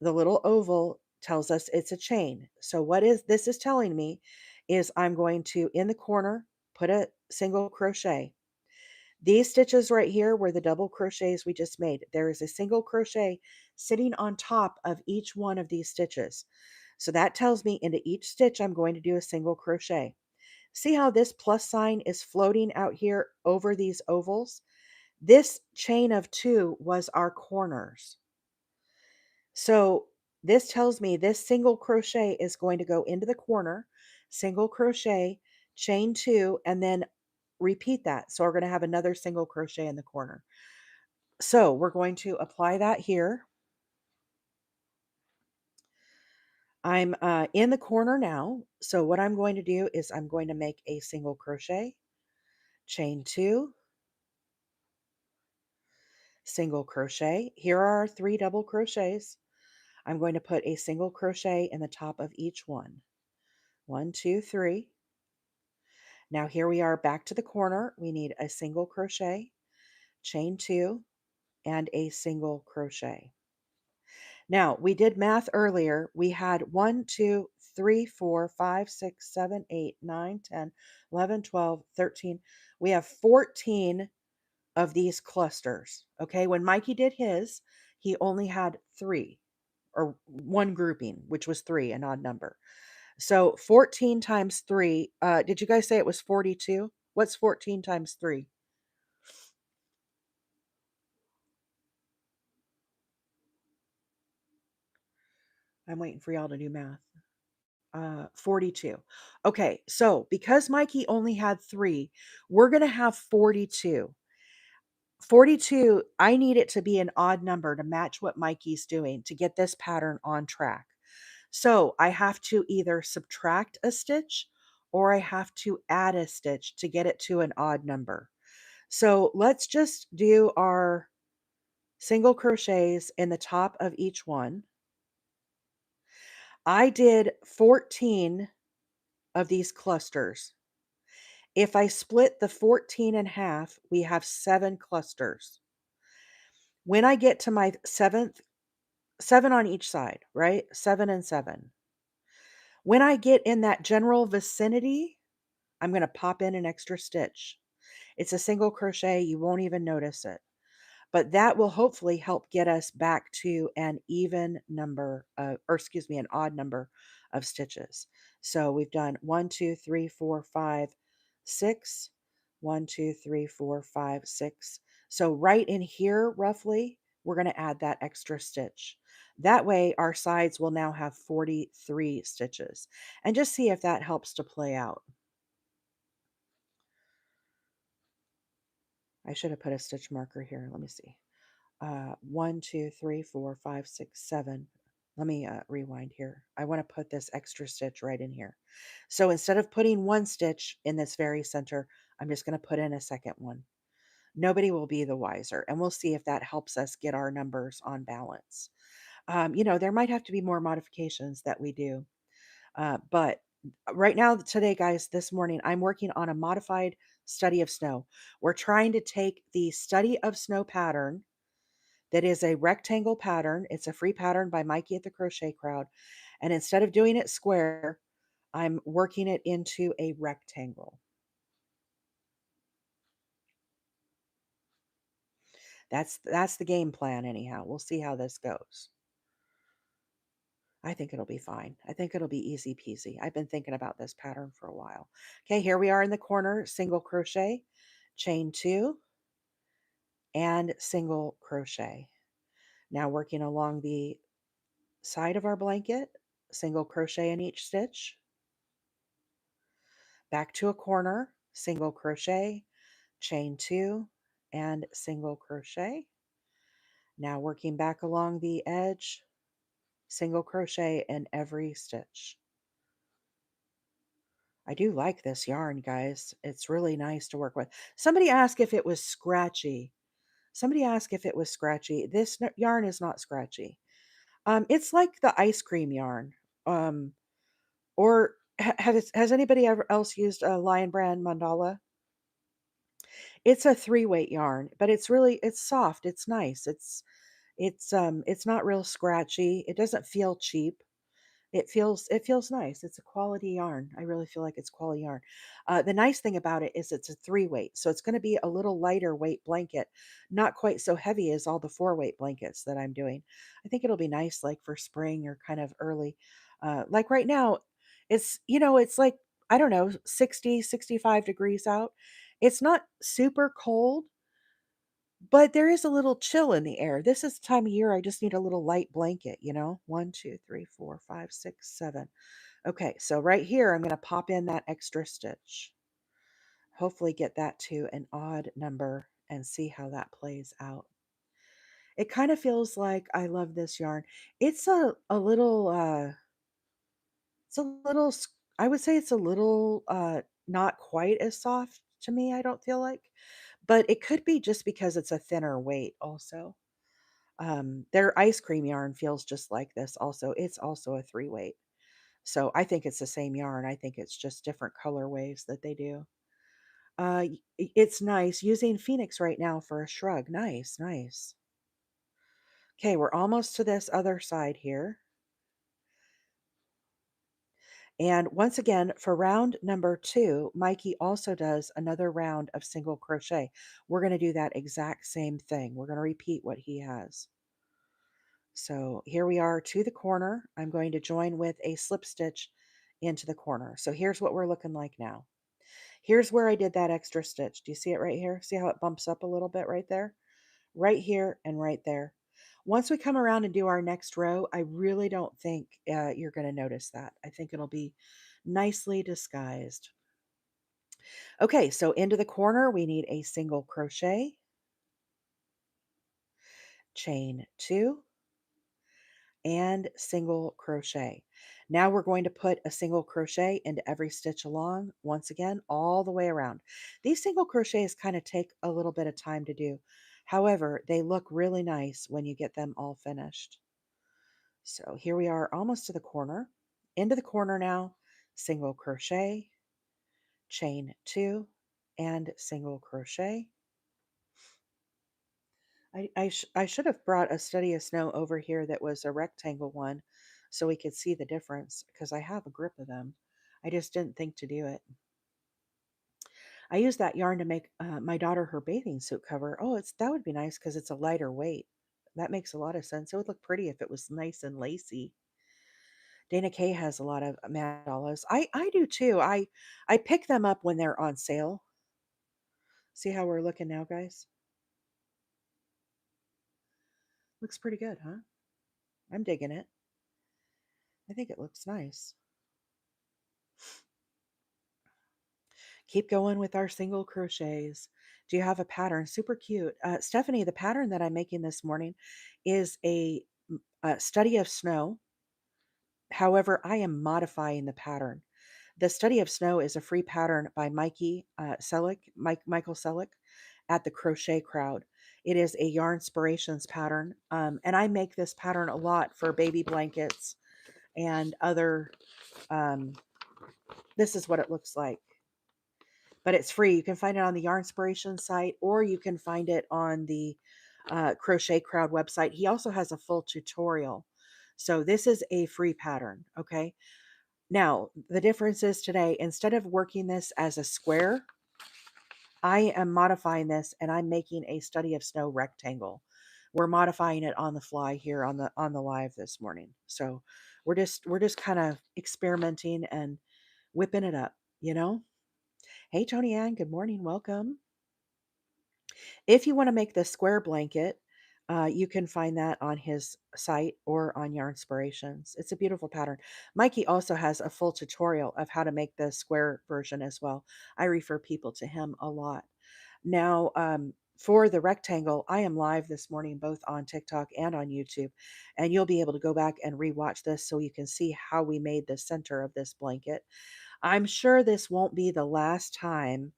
The little oval tells us it's a chain. So what is this is telling me is I'm going to, in the corner, put a single crochet. These stitches right here were the double crochets we just made. There is a single crochet sitting on top of each one of these stitches. So that tells me into each stitch I'm going to do a single crochet. See how this plus sign is floating out here over these ovals? This chain of 2 was our corners. So this tells me this single crochet is going to go into the corner, single crochet, chain 2, and then repeat that. So we're going to have another single crochet in the corner. So we're going to apply that here. I'm in the corner now. So what I'm going to do is I'm going to make a single crochet, chain 2, single crochet. Here are our 3 double crochets. I'm going to put a single crochet in the top of each one. 1, 2, 3. Now here we are back to the corner. We need a single crochet, chain 2, and a single crochet. Now, we did math earlier. We had 1, 2, 3, 4, 5, 6, 7, 8, 9, 10, 11, 12, 13. We have 14 of these clusters. Okay, when Mikey did his, he only had 3 or one grouping, which was 3, an odd number. So 14 times 3, did you guys say it was 42? What's 14 times 3? I'm waiting for y'all to do math. 42. Okay, so because Mikey only had 3, we're going to have 42. 42, I need it to be an odd number to match what Mikey's doing to get this pattern on track. So I have to either subtract a stitch or I have to add a stitch to get it to an odd number. So let's just do our single crochets in the top of each one. I did 14 of these clusters. If I split the 14 in half, we have 7 clusters. When I get to my 7th, 7 on each side, right? 7 and 7. When I get in that general vicinity, I'm going to pop in an extra stitch. It's a single crochet. You won't even notice it. But that will hopefully help get us back to an even number, or excuse me, an odd number of stitches. So we've done 1, 2, 3, 4, 5, 6. 1, 2, 3, 4, 5, 6. So right in here, roughly, we're going to add that extra stitch. That way, our sides will now have 43 stitches. And just see if that helps to play out. I should have put a stitch marker here. Let me see. 1, 2, 3, 4, 5, 6, 7. Let me rewind here. I want to put this extra stitch right in here. So instead of putting one stitch in this very center, I'm just going to put in a second one. Nobody will be the wiser, and we'll see if that helps us get our numbers on balance. There might have to be more modifications that we do. But right now, today, guys, this morning, I'm working on a modified study of snow. We're trying to take the study of snow pattern that is a rectangle pattern. It's a free pattern by Mikey at the Crochet Crowd. And instead of doing it square, I'm working it into a rectangle. That's the game plan anyhow. We'll see how this goes. I think it'll be fine. I think it'll be easy peasy. I've been thinking about this pattern for a while. Okay, here we are in the corner, single crochet, chain 2, and single crochet. Now working along the side of our blanket, single crochet in each stitch, back to a corner, single crochet, chain 2, and single crochet. Now working back along the edge, single crochet in every stitch. I do like this yarn, guys. It's really nice to work with. Somebody asked if it was scratchy. Somebody asked if it was scratchy. This yarn is not scratchy. It's like the ice cream yarn. Um, or has anybody ever else used a Lion Brand Mandala? It's a 3-weight yarn, but it's soft. It's nice. It's not real scratchy. It doesn't feel cheap. It feels nice. It's a quality yarn. I really feel like it's quality yarn. The nice thing about it is it's a 3-weight, so it's going to be a little lighter weight blanket, not quite so heavy as all the 4-weight blankets that I'm doing. I think it'll be nice, like for spring or kind of early. Like right now, it's like I don't know, 60, 65 degrees out. It's not super cold, but there is a little chill in the air. This is the time of year I just need a little light blanket. 1, 2, 3, 4, 5, 6, 7. Okay, so right here, I'm going to pop in that extra stitch. Hopefully get that to an odd number and see how that plays out. It kind of feels like I love this yarn. It's a little, it's a little, I would say it's a little, not quite as soft to me, I don't feel like. But it could be just because it's a thinner weight also. Their ice cream yarn feels just like this also. It's also a 3-weight. So I think it's the same yarn. I think it's just different colorways that they do. It's nice using Phoenix right now for a shrug. Nice, nice. Okay, we're almost to this other side here. And once again, for round number 2, Mikey also does another round of single crochet. We're going to do that exact same thing. We're going to repeat what he has. So here we are to the corner. I'm going to join with a slip stitch into the corner. So here's what we're looking like now. Here's where I did that extra stitch. Do you see it right here? See how it bumps up a little bit right there? Right here and right there. Once we come around and do our next row, I really don't think you're going to notice that. I think it'll be nicely disguised. Okay, so into the corner, we need a single crochet, chain 2, and single crochet. Now we're going to put a single crochet into every stitch along, once again, all the way around. These single crochets kind of take a little bit of time to do. However, they look really nice when you get them all finished. So here we are almost to the corner. Into the corner now, single crochet, chain 2, and single crochet. I should have brought a study of snow over here that was a rectangle one so we could see the difference because I have a grip of them. I just didn't think to do it. I used that yarn to make my daughter her bathing suit cover. Oh, that would be nice because it's a lighter weight. That makes a lot of sense. It would look pretty if it was nice and lacy. Dana Kay has a lot of mandalas. I do too. I pick them up when they're on sale. See how we're looking now, guys? Looks pretty good, huh? I'm digging it. I think it looks nice. Keep going with our single crochets. Do you have a pattern? Super cute. Stephanie, the pattern that I'm making this morning is a study of snow. However, I am modifying the pattern. The Study of Snow is a free pattern by Michael Selick at the Crochet Crowd. It is a yarn inspirations pattern, and I make this pattern a lot for baby blankets and other. Um, this is what it looks like, but it's free. You can find it on the Yarn Inspiration site, or you can find it on the Crochet Crowd website. He also has a full tutorial. So this is a free pattern. Okay. Now, the difference is today, instead of working this as a square, I am modifying this and I'm making a Study of Snow rectangle. We're modifying it on the fly here on the live this morning. So we're just kind of experimenting and whipping it up, you know? Hey Tony Ann, good morning, welcome. If you want to make the square blanket, you can find that on his site or on Yarn Inspirations. It's a beautiful pattern. Mikey also has a full tutorial of how to make the square version as well. I refer people to him a lot. Now, for the rectangle, I am live this morning both on TikTok and on YouTube, and you'll be able to go back and rewatch this so you can see how we made the center of this blanket. I'm sure this won't be the last time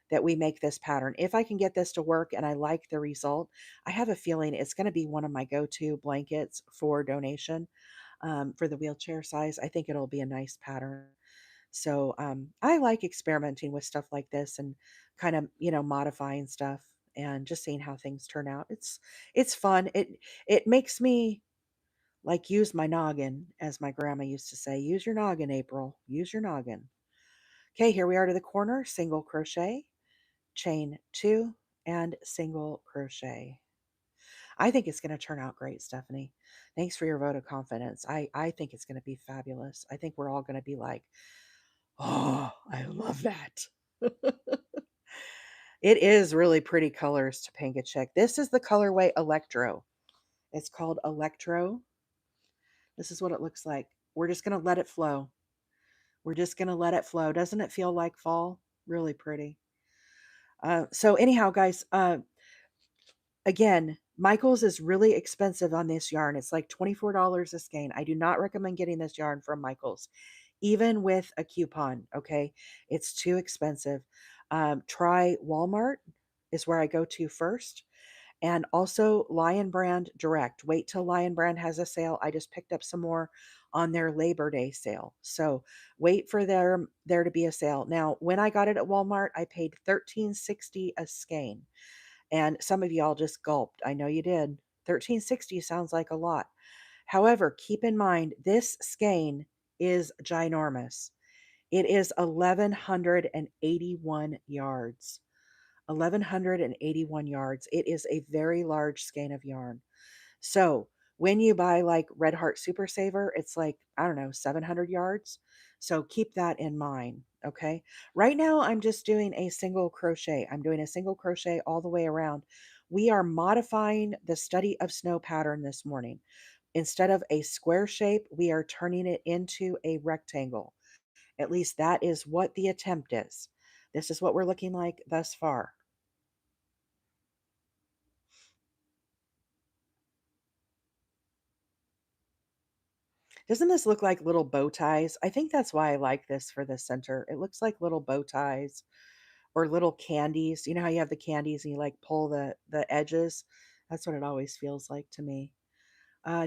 that we make this pattern. If I can get this to work and I like the result, I have a feeling it's going to be one of my go-to blankets for donation, for the wheelchair size. I think it'll be a nice pattern. So I like experimenting with stuff like this and kind of, modifying stuff and just seeing how things turn out. It's fun. It makes me like use my noggin, as my grandma used to say. Use your noggin, April. Use your noggin. Okay, here we are to the corner, single crochet, chain two, and single crochet. I think it's going to turn out great, Stephanie. Thanks for your vote of confidence. I think it's going to be fabulous. I think we're all going to be like, oh, I love that. It is really pretty colors to paint a check. This is the colorway Elektro. It's called Elektro. This is what it looks like. We're just going to let it flow. We're just going to let it flow. Doesn't it feel like fall? Really pretty. So anyhow, guys, again, Michael's is really expensive on this yarn. It's like $24 a skein. I do not recommend getting this yarn from Michael's, even with a coupon. Okay, it's too expensive. Try Walmart is where I go to first, and also Lion Brand Direct. Wait till Lion Brand has a sale. I just picked up some more on their Labor Day sale, so wait for there to be a sale. Now, when I got it at Walmart, I paid $13.60 a skein. And some of y'all just gulped. I know you did. 1360 sounds like a lot. However, keep in mind this skein is ginormous. It is 1181 yards. 1181 yards. It is a very large skein of yarn. So when you buy like Red Heart Super Saver, it's like, I don't know, 700 yards. So keep that in mind. Okay. Right now, I'm just doing a single crochet. I'm doing a single crochet all the way around. We are modifying the Study of Snow pattern this morning. Instead of a square shape, we are turning it into a rectangle. At least that is what the attempt is. This is what we're looking like thus far. Doesn't this look like little bow ties? I think that's why I like this for the center. It looks like little bow ties or little candies. You know how you have the candies and you like pull the edges? That's what it always feels like to me.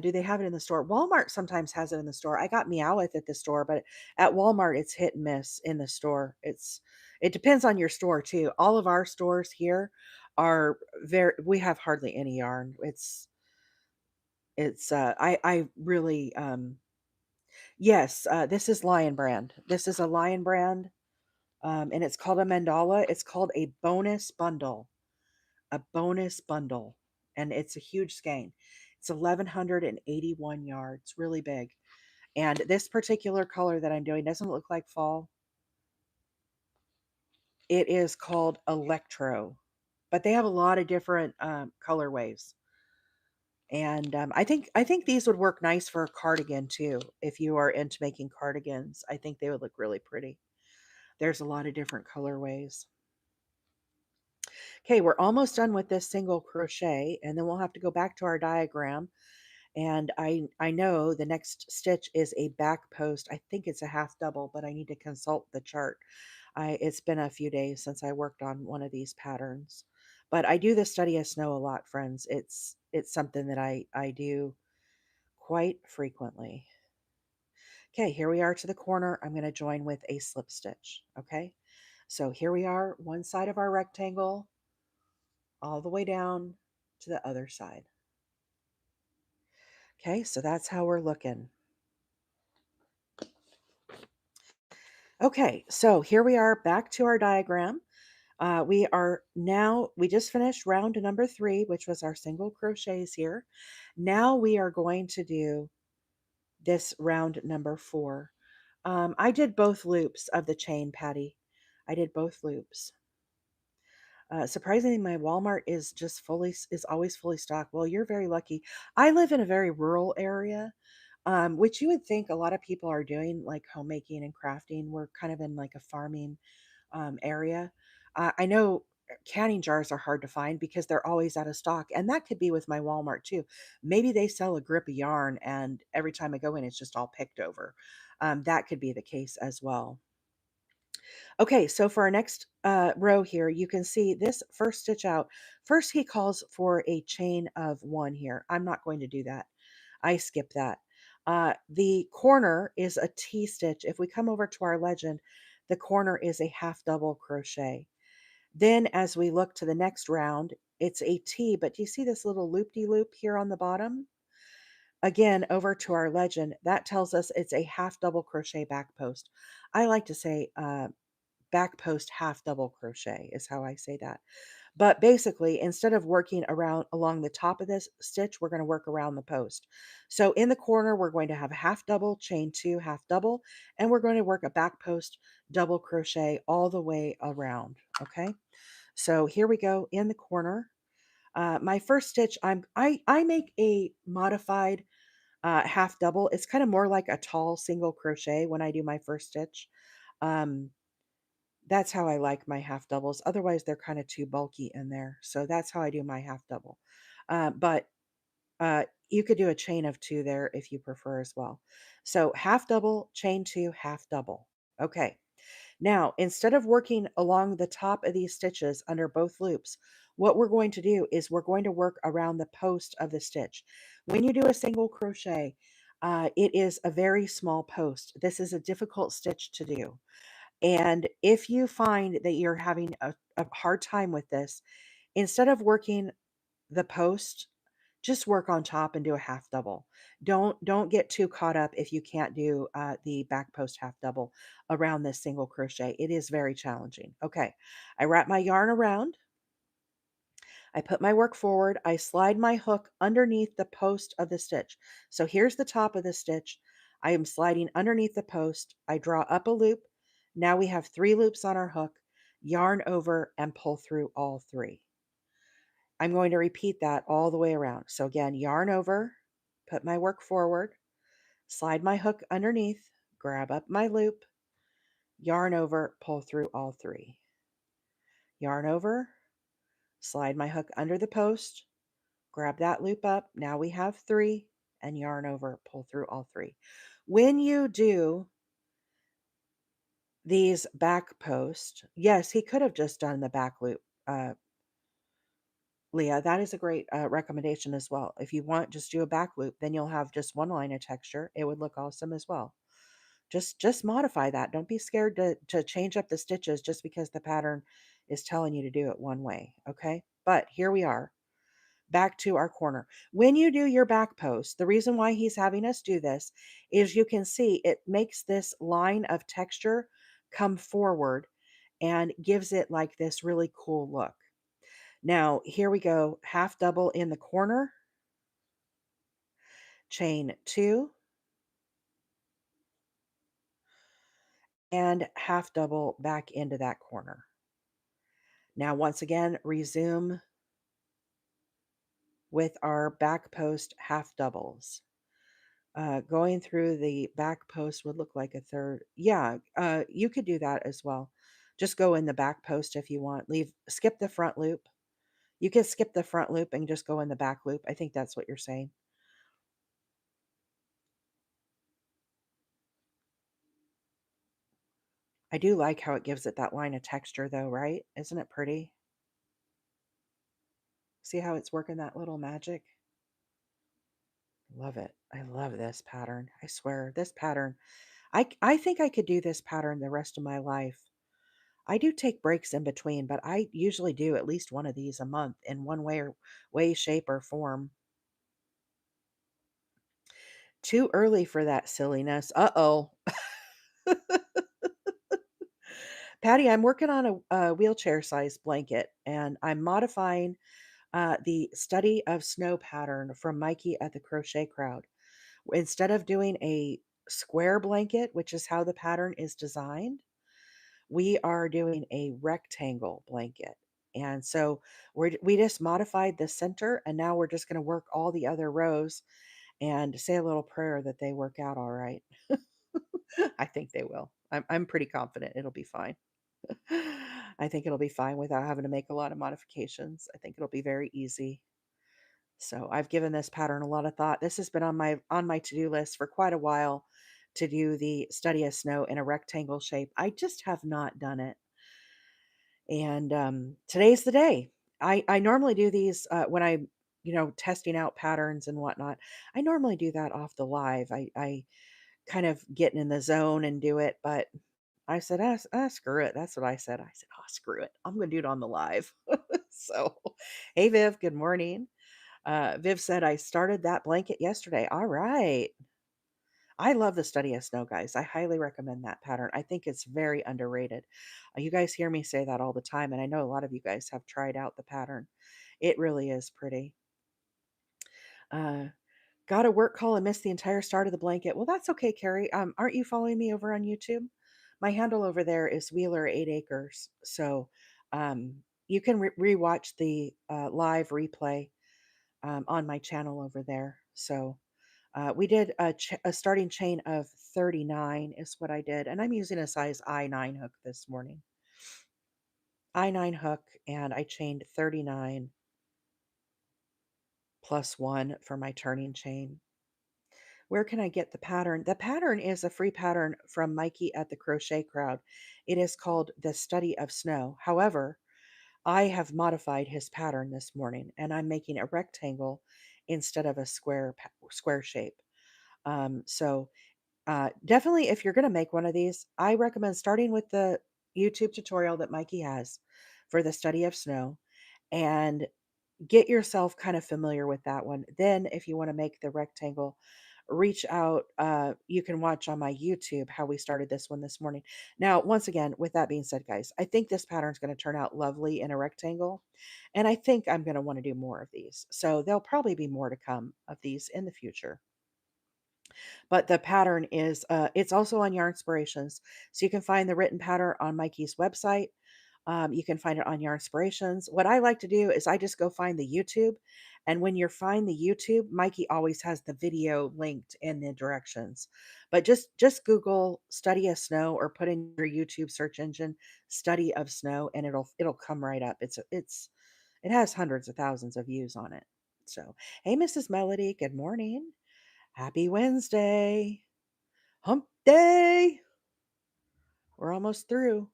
Do they have it in the store? Walmart sometimes has it in the store. I got Meowth at the store, but at Walmart it's hit and miss in the store. It depends on your store too. All of our stores here are very we have hardly any yarn. It's I really yes, this is Lion Brand. This is a Lion Brand, and it's called a Mandala. It's called a bonus bundle, and it's a huge skein. It's 1181 yards, really big. And this particular color that I'm doing doesn't look like fall. It is called Elektro, but they have a lot of different colorways. And I think these would work nice for a cardigan too. If you are into making cardigans, I think they would look really pretty. There's a lot of different colorways. Okay, we're almost done with this single crochet, and then we'll have to go back to our diagram And I know the next stitch is a back post. I think it's a half double, but I need to consult the chart. It's been a few days since I worked on one of these patterns. But I do the study of snow a lot, friends. It's something that I do quite frequently. Okay, here we are to the corner. I'm going to join with a slip stitch. Okay, so here we are, one side of our rectangle, all the way down to the other side. Okay, so that's how we're looking. Okay, so here we are back to our diagram. We just finished round number 3, which was our single crochets here. Now we are going to do this round number 4. I did both loops of the chain, Patty. I did both loops. Surprisingly, my Walmart is always fully stocked. Well, you're very lucky. I live in a very rural area, which you would think a lot of people are doing, like homemaking and crafting. We're kind of in like a farming area. I know canning jars are hard to find because they're always out of stock, and that could be with my Walmart too. Maybe they sell a grip of yarn, and every time I go in, it's just all picked over. That could be the case as well. Okay, so for our next row here, you can see this first stitch out. First, he calls for a chain of 1 here. I'm not going to do that. I skip that. The corner is a T stitch. If we come over to our legend, the corner is a half double crochet. Then as we look to the next round, it's a T, but do you see this little loop-de-loop here on the bottom? Again, over to our legend, that tells us it's a half double crochet back post. I like to say back post half double crochet is how I say that. But basically, instead of working around along the top of this stitch, we're going to work around the post. So in the corner, we're going to have a half double, chain 2, half double, and we're going to work a back post double crochet all the way around. Okay. So here we go in the corner. My first stitch, I make a modified half double. It's kind of more like a tall single crochet when I do my first stitch. Um, that's how I like my half doubles. Otherwise, they're kind of too bulky in there. So that's how I do my half double. But you could do a chain of 2 there if you prefer as well. So half double, chain 2, half double. Okay. Now, instead of working along the top of these stitches under both loops, what we're going to do is we're going to work around the post of the stitch. When you do a single crochet, it is a very small post. This is a difficult stitch to do. And if you find that you're having a hard time with this, instead of working the post, just work on top and do a half double. Don't get too caught up if you can't do the back post half double around this single crochet. It is very challenging. Okay, I wrap my yarn around. I put my work forward. I slide my hook underneath the post of the stitch. So here's the top of the stitch. I am sliding underneath the post. I draw up a loop. Now we have 3 loops on our hook. Yarn over and pull through all 3. I'm going to repeat that all the way around. So again, yarn over, put my work forward, slide my hook underneath, grab up my loop, yarn over, pull through all 3. Yarn over, slide my hook under the post, grab that loop up. Now we have 3, and yarn over, pull through all 3. When you do these back posts, yes, he could have just done the back loop. Leah, that is a great recommendation as well. If you want, just do a back loop, then you'll have just one line of texture. It would look awesome as well. Just modify that. Don't be scared to change up the stitches just because the pattern is telling you to do it one way. Okay. But here we are back to our corner. When you do your back post, the reason why he's having us do this is you can see it makes this line of texture come forward and gives it like this really cool look. Now, here we go. Half double in the corner, chain 2, and half double back into that corner. Now, once again, resume with our back post half doubles. Going through the back post would look like a third. Yeah, you could do that as well. Just go in the back post if you want. Skip the front loop. You can skip the front loop and just go in the back loop. I think that's what you're saying. I do like how it gives it that line of texture though, right? Isn't it pretty? See how it's working that little magic? Love it. I love this pattern. I swear, this pattern. I think I could do this pattern the rest of my life. I do take breaks in between, but I usually do at least one of these a month in one way, shape, or form. Too early for that silliness. Uh-oh. Patty, I'm working on a wheelchair size blanket and I'm modifying the study of snow pattern from Mikey at the Crochet Crowd. Instead of doing a square blanket, which is how the pattern is designed, we are doing a rectangle blanket. And so we just modified the center and now we're just going to work all the other rows and say a little prayer that they work out all right. I think they will. I'm pretty confident it'll be fine. I think it'll be fine without having to make a lot of modifications. I think it'll be very easy. So I've given this pattern a lot of thought. This has been on my to-do list for quite a while to do the study of snow in a rectangle shape. I just have not done it. And today's the day. I normally do these when I testing out patterns and whatnot. I normally do that off the live. I kind of get in the zone and do it, but I said, screw it. That's what I said. I said, oh, screw it. I'm going to do it on the live. So, hey, Viv, good morning. Viv said, I started that blanket yesterday. All right. I love the study of snow, guys. I highly recommend that pattern. I think it's very underrated. You guys hear me say that all the time, and I know a lot of you guys have tried out the pattern. It really is pretty. Uh, got a work call and missed the entire start of the blanket. Well, that's okay, Carrie. Aren't you following me over on YouTube? My handle over there is Wheeler 8 Acres. So you can rewatch the live replay on my channel over there. So we did a starting chain of 39 is what I did. And I'm using a size I9 hook this morning. I9 hook, and I chained 39 plus 1 for my turning chain. Where can I get the pattern? The pattern is a free pattern from Mikey at the Crochet Crowd. It is called The Study of Snow. However, I have modified his pattern this morning and I'm making a rectangle instead of a square shape. Definitely, if you're going to make one of these, I recommend starting with the YouTube tutorial that Mikey has for the study of snow and get yourself kind of familiar with that one. Then, if you want to make the rectangle, reach out. You can watch on my YouTube how we started this one this morning. Now, once again, with that being said, guys, I think this pattern is going to turn out lovely in a rectangle. And I think I'm going to want to do more of these. So, there'll probably be more to come of these in the future. But the pattern is it's also on Yarn Inspirations. So you can find the written pattern on Mikey's website. You can find it on Yarn Inspirations. What I like to do is I just go find the YouTube. And when you find the YouTube, Mikey always has the video linked in the directions. But just Google study of snow or put in your YouTube search engine study of snow and it'll come right up. It has hundreds of thousands of views on it. So, hey Mrs. Melody, good morning. Happy Wednesday. Hump day. We're almost through.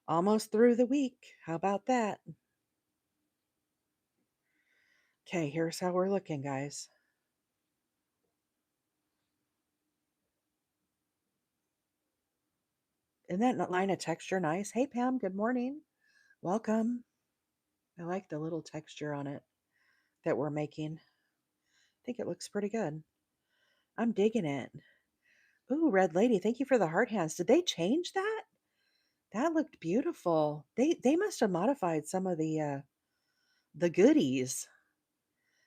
Almost through the week. How about that? Okay, here's how we're looking, guys. Isn't that line of texture nice? Hey, Pam, good morning. Welcome. I like the little texture on it that we're making. I think it looks pretty good. I'm digging it. Ooh, Red Lady, thank you for the heart hands. Did they change that? That looked beautiful. They must have modified some of the goodies.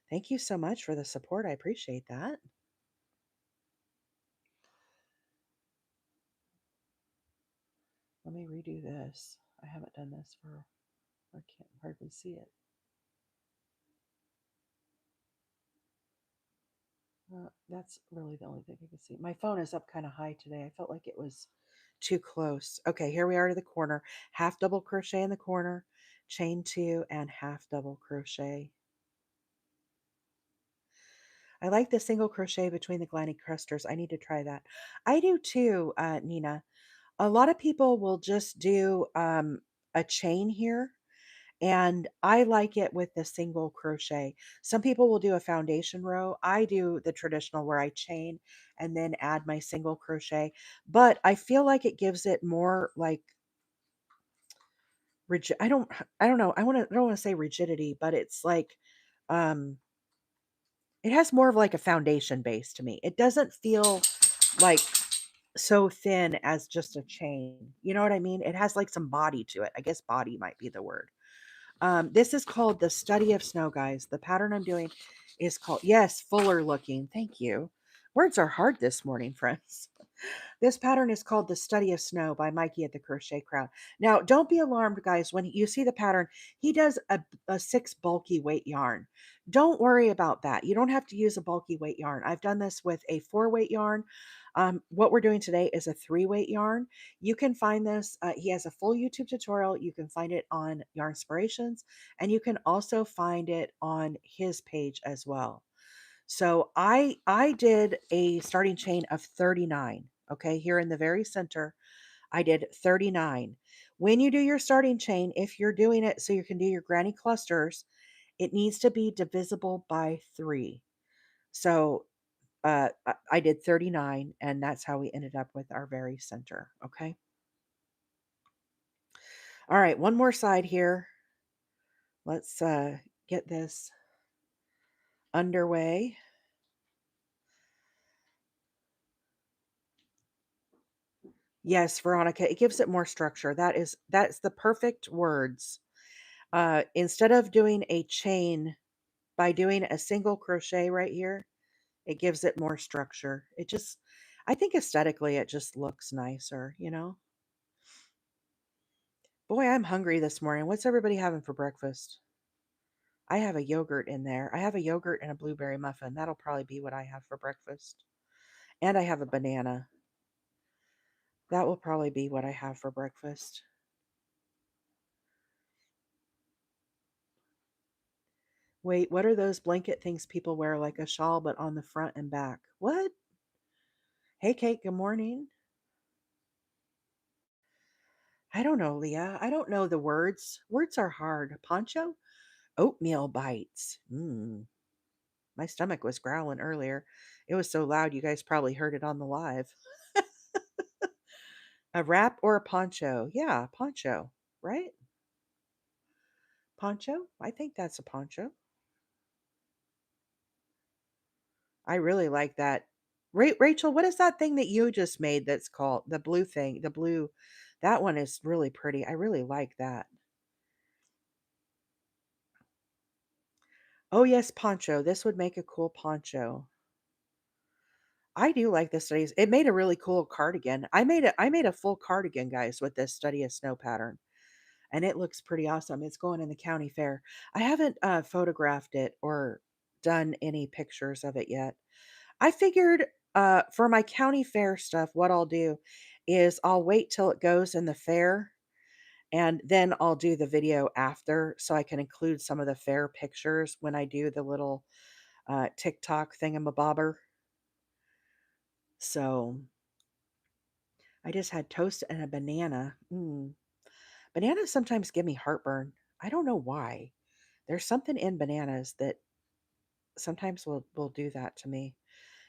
Thank you so much for the support. I appreciate that. Let me redo this. I haven't done this for, I can't hardly see it. That's really the only thing I can see. My phone is up kind of high today. I felt like it was too close. Okay, here we are to the corner. Half double crochet in the corner, chain two, and half double crochet. I like the single crochet between the gliding clusters. I need to try that. I do too, Nina. A lot of people will just do a chain here, and I like it with the single crochet. Some people will do a foundation row. I do the traditional where I chain and then add my single crochet, but I feel like it gives it more like rigid. I don't know. I don't want to say rigidity, but it's like um it has more of like a foundation base to me. It doesn't feel like so thin as just a chain. You know what I mean? It has like some body to it. I guess body might be the word. This is called the study of snow, guys. The pattern I'm doing is called, yes, fuller looking. Thank you. Words are hard this morning, friends. This pattern is called The Study of Snow by Mikey at the Crochet Crowd. Now, don't be alarmed, guys. When you see the pattern, he does a 6 bulky weight yarn. Don't worry about that. You don't have to use a bulky weight yarn. I've done this with a 4 weight yarn. What we're doing today is a 3 weight yarn. You can find this. He has a full YouTube tutorial. You can find it on Yarn Inspirations, and you can also find it on his page as well. So I did a starting chain of 39. Okay, here in the very center, I did 39. When you do your starting chain, if you're doing it so you can do your granny clusters, it needs to be divisible by 3. So I did 39, and that's how we ended up with our very center. Okay. All right, one more side here. Let's get this underway. Yes, Veronica, it gives it more structure. That's the perfect words. Instead of doing a chain, by doing a single crochet right here, it gives it more structure. It just, I think aesthetically, it just looks nicer, you know? Boy, I'm hungry this morning. What's everybody having for breakfast? I have a yogurt in there. I have a yogurt and a blueberry muffin. That'll probably be what I have for breakfast. And I have a banana. That will probably be what I have for breakfast. Wait, what are those blanket things people wear like a shawl but on the front and back? What? Hey, Kate, good morning. I don't know, Leah. I don't know the words. Words are hard. Poncho? Oatmeal bites. My stomach was growling earlier. It was so loud, you guys probably heard it on the live. A wrap or a poncho? Yeah, poncho, right? Poncho? I think that's a poncho. I really like that. Rachel, what is that thing that you just made that's called the blue thing? The blue, that one is really pretty. I really like that. Oh, yes, poncho. This would make a cool poncho. I do like this studies. It made a really cool cardigan. I made a full cardigan, guys, with this study of snow pattern, and it looks pretty awesome. It's going in the county fair. I haven't photographed it or done any pictures of it yet. I figured for my county fair stuff, what I'll do is I'll wait till it goes in the fair, and then I'll do the video after so I can include some of the fair pictures when I do the little TikTok thingamabobber. So I just had toast and a banana. Bananas sometimes give me heartburn. I don't know why. There's something in bananas that sometimes will do that to me.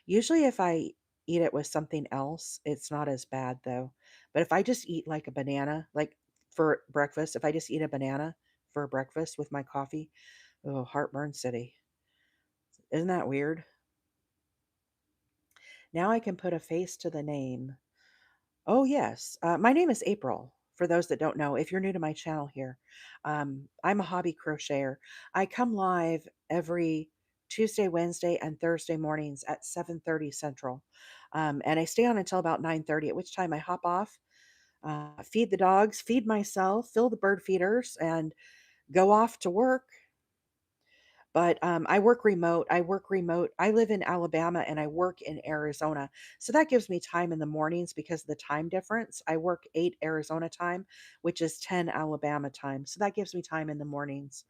Usually if I eat it with something else, it's not as bad though. But if I just eat like a banana, like for breakfast, if I just eat a banana for breakfast with my coffee, oh, heartburn city. Isn't that weird? Now I can put a face to the name. Oh, yes. My name is April. For those that don't know, if you're new to my channel here, I'm a hobby crocheter. I come live every Tuesday, Wednesday, and Thursday mornings at 7:30 Central, and I stay on until about 9:30. At which time I hop off, feed the dogs, feed myself, fill the bird feeders, and go off to work. But I work remote. I work remote. I live in Alabama and I work in Arizona. So that gives me time in the mornings because of the time difference. I work 8 Arizona time, which is 10 Alabama time. So that gives me time in the mornings.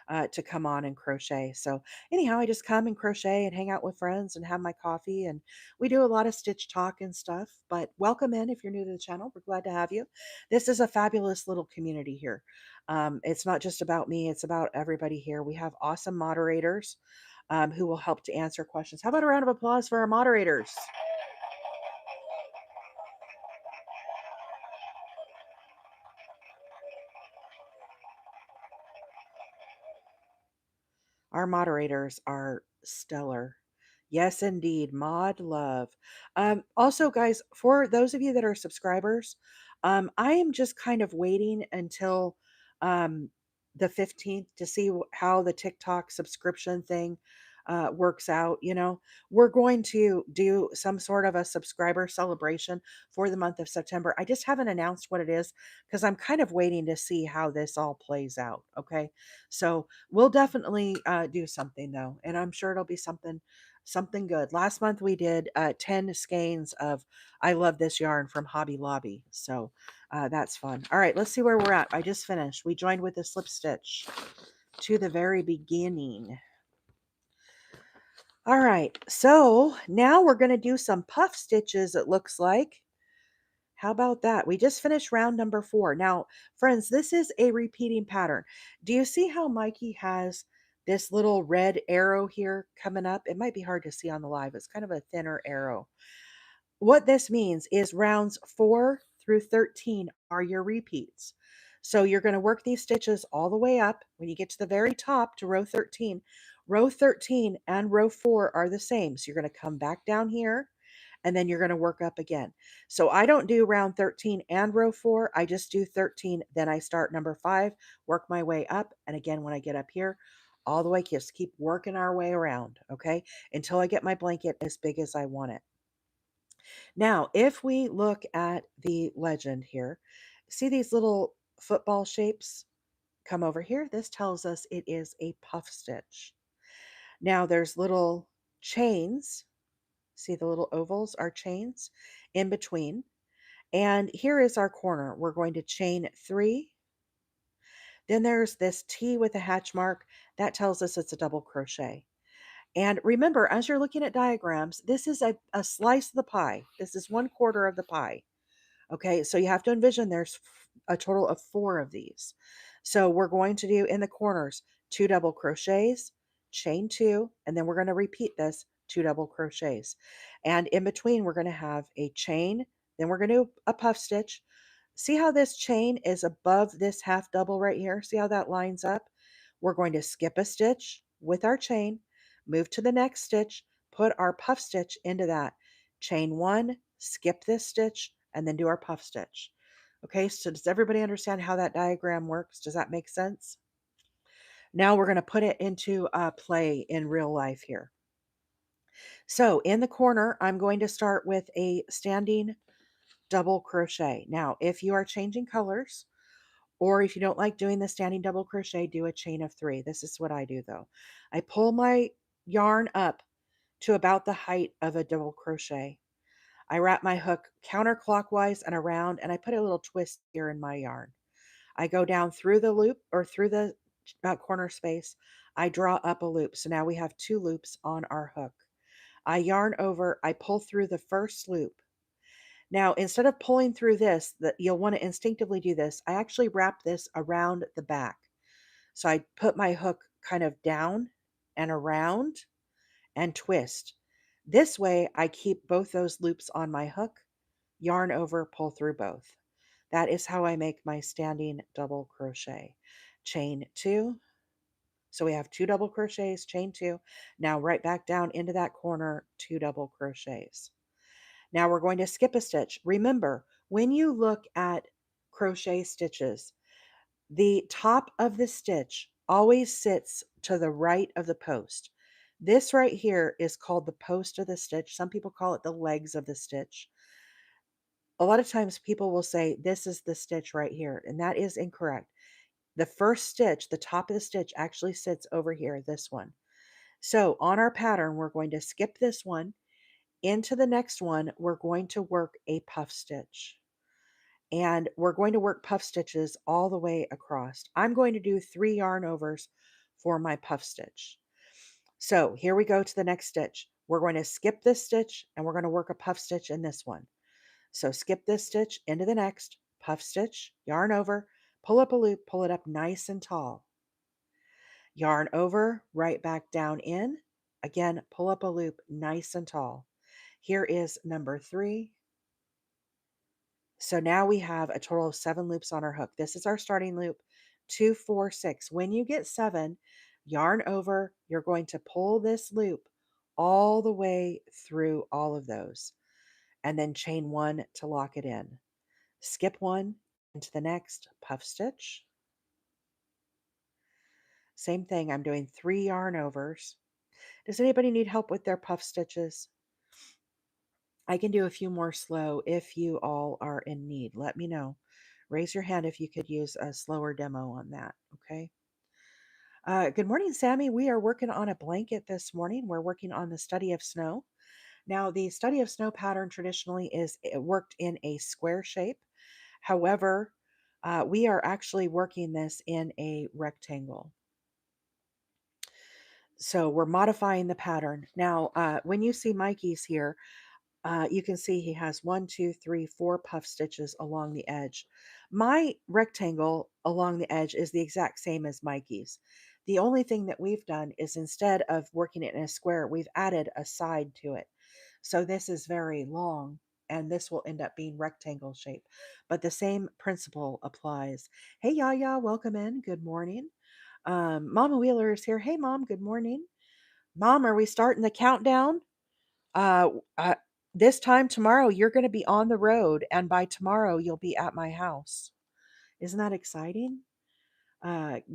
to come on and crochet. So anyhow, I just come and crochet and hang out with friends and have my coffee, and we do a lot of stitch talk and stuff. But welcome in if you're new to the channel. We're glad to have you. This is a fabulous little community here. It's not just about me, it's about everybody here. We have awesome moderators who will help to answer questions. How about a round of applause for our moderators? Our moderators are stellar. Yes, indeed. Mod love. Also, guys, for those of you that are subscribers, I am just kind of waiting until um, the 15th to see how the TikTok subscription thing works out. We're going to do some sort of a subscriber celebration for the month of September. I just haven't announced what it is because I'm kind of waiting to see how this all plays out. Okay. So we'll definitely do something though, and I'm sure it'll be something good. Last month we did 10 skeins of I love this yarn from Hobby Lobby, so that's fun. All right, let's see where we're at. I just finished. We joined with the slip stitch to the very beginning. All right, so now we're going to do some puff stitches, it looks like. How about that? We just finished round number 4. Now, friends, this is a repeating pattern. Do you see how Mikey has this little red arrow here coming up? It might be hard to see on the live. It's kind of a thinner arrow. What this means is rounds 4 through 13 are your repeats. So you're going to work these stitches all the way up. When you get to the very top to row 13 and row 4 are the same. So you're going to come back down here and then you're going to work up again. So I don't do round 13 and row 4. I just do 13. Then I start number 5, work my way up. And again, when I get up here, all the way, just keep working our way around, okay, until I get my blanket as big as I want it. Now, if we look at the legend here, see these little football shapes? Come over here. This tells us it is a puff stitch. Now, there's little chains. See the little ovals are chains in between. And here is our corner. We're going to chain 3. Then there's this T with a hatch mark. That tells us it's a double crochet. And remember, as you're looking at diagrams, this is a slice of the pie. This is 1/4 of the pie. Okay, so you have to envision there's a total of 4 of these. So we're going to do in the corners 2 double crochets, chain 2, and then we're going to repeat this 2 double crochets. And in between, we're going to have a chain, then we're going to do a puff stitch. See how this chain is above this half double right here? See how that lines up? We're going to skip a stitch with our chain, move to the next stitch, put our puff stitch into that. Chain 1, skip this stitch, and then do our puff stitch. Okay, so does everybody understand how that diagram works? Does that make sense? Now we're going to put it into play in real life here. So in the corner, I'm going to start with a standing double crochet. Now, if you are changing colors, or if you don't like doing the standing double crochet, do a chain of 3. This is what I do though. I pull my yarn up to about the height of a double crochet. I wrap my hook counterclockwise and around, and I put a little twist here in my yarn. I go down through the loop or through the corner space. I draw up a loop. So now we have 2 loops on our hook. I yarn over, I pull through the first loop. Now, instead of pulling through this, that you'll want to instinctively do this, I actually wrap this around the back. So I put my hook kind of down and around and twist. This way, I keep both those loops on my hook, yarn over, pull through both. That is how I make my standing double crochet. Chain 2. So we have 2 double crochets, chain 2. Now right back down into that corner, 2 double crochets. Now we're going to skip a stitch. Remember, when you look at crochet stitches, the top of the stitch always sits to the right of the post. This right here is called the post of the stitch. Some people call it the legs of the stitch. A lot of times people will say, this is the stitch right here, and that is incorrect. The first stitch, the top of the stitch actually sits over here, this one. So on our pattern, we're going to skip this one. Into the next one, we're going to work a puff stitch. And we're going to work puff stitches all the way across. I'm going to do 3 yarn overs for my puff stitch. So here we go to the next stitch. We're going to skip this stitch and we're going to work a puff stitch in this one. So skip this stitch into the next, puff stitch, yarn over, pull up a loop, pull it up nice and tall. Yarn over, right back down in. Again, pull up a loop nice and tall. Here is number 3. So now we have a total of 7 loops on our hook. This is our starting loop, 2, 4, 6. When you get 7, yarn over, you're going to pull this loop all the way through all of those, and then chain 1 to lock it in. Skip 1 into the next, puff stitch. Same thing, I'm doing 3 yarn overs. Does anybody need help with their puff stitches? I can do a few more slow if you all are in need. Let me know. Raise your hand if you could use a slower demo on that, okay? Good morning, Sammy. We are working on a blanket this morning. We're working on the study of snow. Now, the study of snow pattern traditionally is worked in a square shape. However, we are actually working this in a rectangle. So we're modifying the pattern. Now, when you see Mikey's here, you can see he has 1, 2, 3, 4 puff stitches along the edge. My rectangle along the edge is the exact same as Mikey's. The only thing that we've done is instead of working it in a square, we've added a side to it. So this is very long and this will end up being rectangle shape. But the same principle applies. Hey, Yaya, welcome in. Good morning. Mama Wheeler is here. Hey, Mom, good morning. Mom, are we starting the countdown? Uh, uh, this time tomorrow, you're going to be on the road, and by tomorrow, you'll be at my house. Isn't that exciting?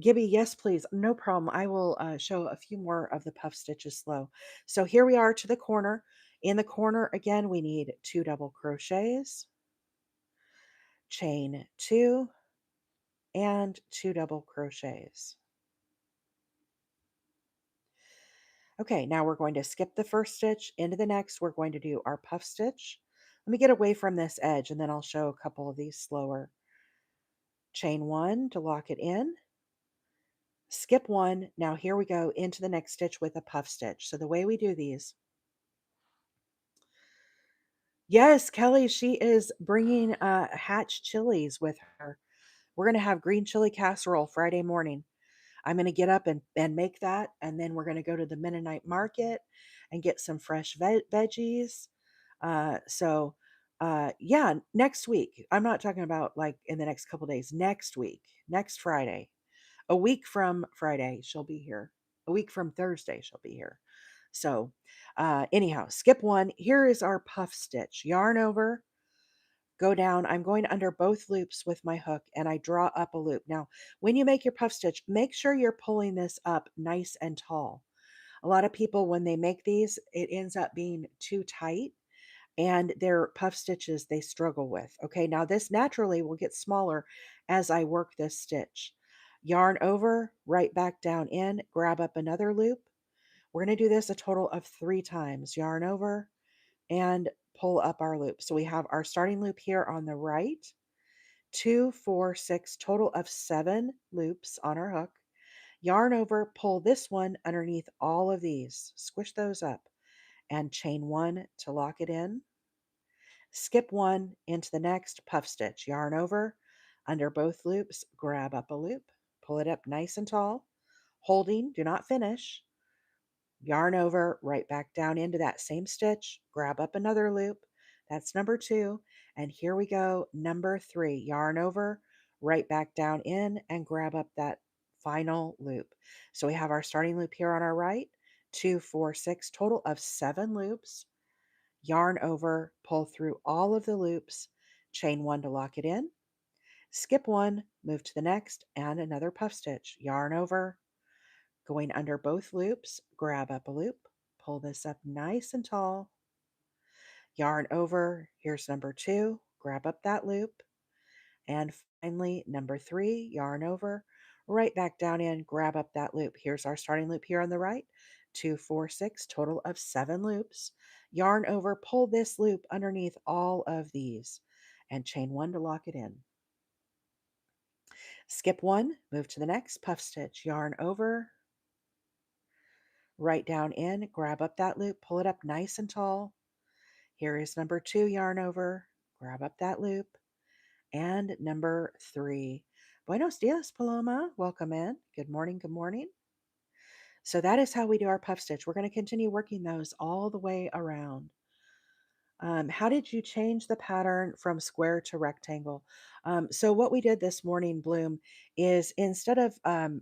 Gibby, yes, please. No problem. I will show a few more of the puff stitches slow. So here we are to the corner. In the corner, again, we need 2 double crochets, chain 2, and 2 double crochets. Okay, now we're going to skip the first stitch into the next. We're going to do our puff stitch. Let me get away from this edge and then I'll show a couple of these slower. Chain 1 to lock it in. Skip 1. Now here we go into the next stitch with a puff stitch. So the way we do these. Yes, Kelly, she is bringing hatch chilies with her. We're going to have green chili casserole Friday morning. I'm going to get up and make that. And then we're going to go to the Mennonite market and get some fresh veggies. Yeah, next week. I'm not talking about like in the next couple days. Next week, next Friday, a week from Friday, she'll be here. A week from Thursday, she'll be here. So, anyhow, skip 1. Here is our puff stitch. Yarn over, go down. I'm going under both loops with my hook and I draw up a loop. Now, when you make your puff stitch, make sure you're pulling this up nice and tall. A lot of people, when they make these, it ends up being too tight and their puff stitches they struggle with. Okay, now this naturally will get smaller as I work this stitch. Yarn over, right back down in, grab up another loop. We're going to do this a total of 3 times. Yarn over and pull up our loop. So we have our starting loop here on the right, 2, 4, 6, total of 7 loops on our hook. Yarn over, pull this one underneath all of these, squish those up, and chain 1 to lock it in. Skip 1 into the next, puff stitch, yarn over, under both loops, grab up a loop, pull it up nice and tall, holding, do not finish, yarn over, right back down into that same stitch, grab up another loop, that's number 2, and here we go, number 3, yarn over, right back down in, and grab up that final loop. So we have our starting loop here on our right, 2, 4, 6, total of 7 loops. Yarn over, pull through all of the loops, chain 1 to lock it in, skip 1, move to the next, and another puff stitch. Yarn over, going under both loops, grab up a loop, pull this up nice and tall, yarn over, here's number 2, grab up that loop, and finally number 3, yarn over, right back down in, grab up that loop. Here's our starting loop here on the right, 2, 4, 6, total of 7 loops. Yarn over, pull this loop underneath all of these, and chain 1 to lock it in. Skip 1, move to the next, puff stitch, yarn over, right down in, grab up that loop, pull it up nice and tall. Here is number 2, yarn over, grab up that loop, and number 3. Buenos dias, Paloma. Welcome in. Good morning. Good morning. So that is how we do our puff stitch. We're going to continue working those all the way around. How did you change the pattern from square to rectangle? So what we did this morning, Bloom, is instead of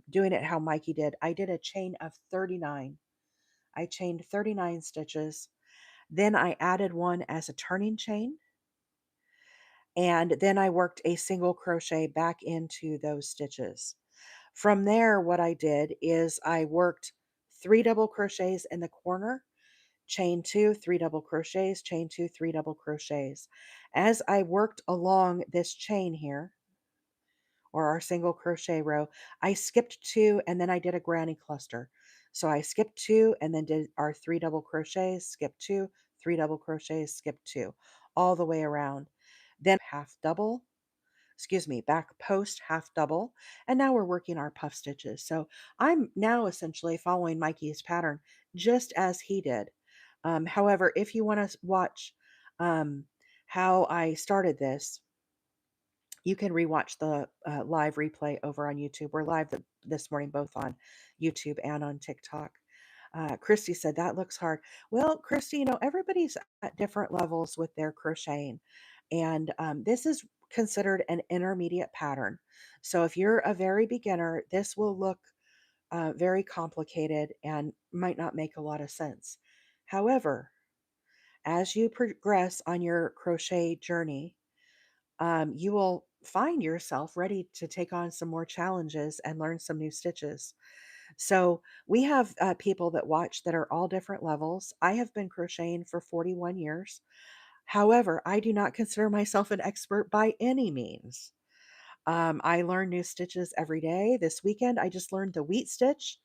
doing it how Mikey did, I did a chain of 39. I chained 39 stitches. Then I added one as a turning chain. And then I worked a single crochet back into those stitches. From there, what I did is I worked 3 double crochets in the corner, chain 2, 3 double crochets, chain 2, 3 double crochets. As I worked along this chain here, or our single crochet row, I skipped 2 and then I did a granny cluster. So I skipped 2 and then did our 3 double crochets, skip 2, 3 double crochets, skip 2, all the way around. Then half double, excuse me, back post half double, and now we're working our puff stitches. So I'm now essentially following Mikey's pattern just as he did. However, if you want to watch um, how I started this, you can rewatch the live replay over on YouTube. We're live this morning, both on YouTube and on TikTok. Christy said, that looks hard. Well, Christy, everybody's at different levels with their crocheting. And this is considered an intermediate pattern. So if you're a very beginner, this will look very complicated and might not make a lot of sense. However, as you progress on your crochet journey, you will find yourself ready to take on some more challenges and learn some new stitches. So we have people that watch that are all different levels. I have been crocheting for 41 years. However, I do not consider myself an expert by any means. I learn new stitches every day. This weekend, I just learned the wheat stitch.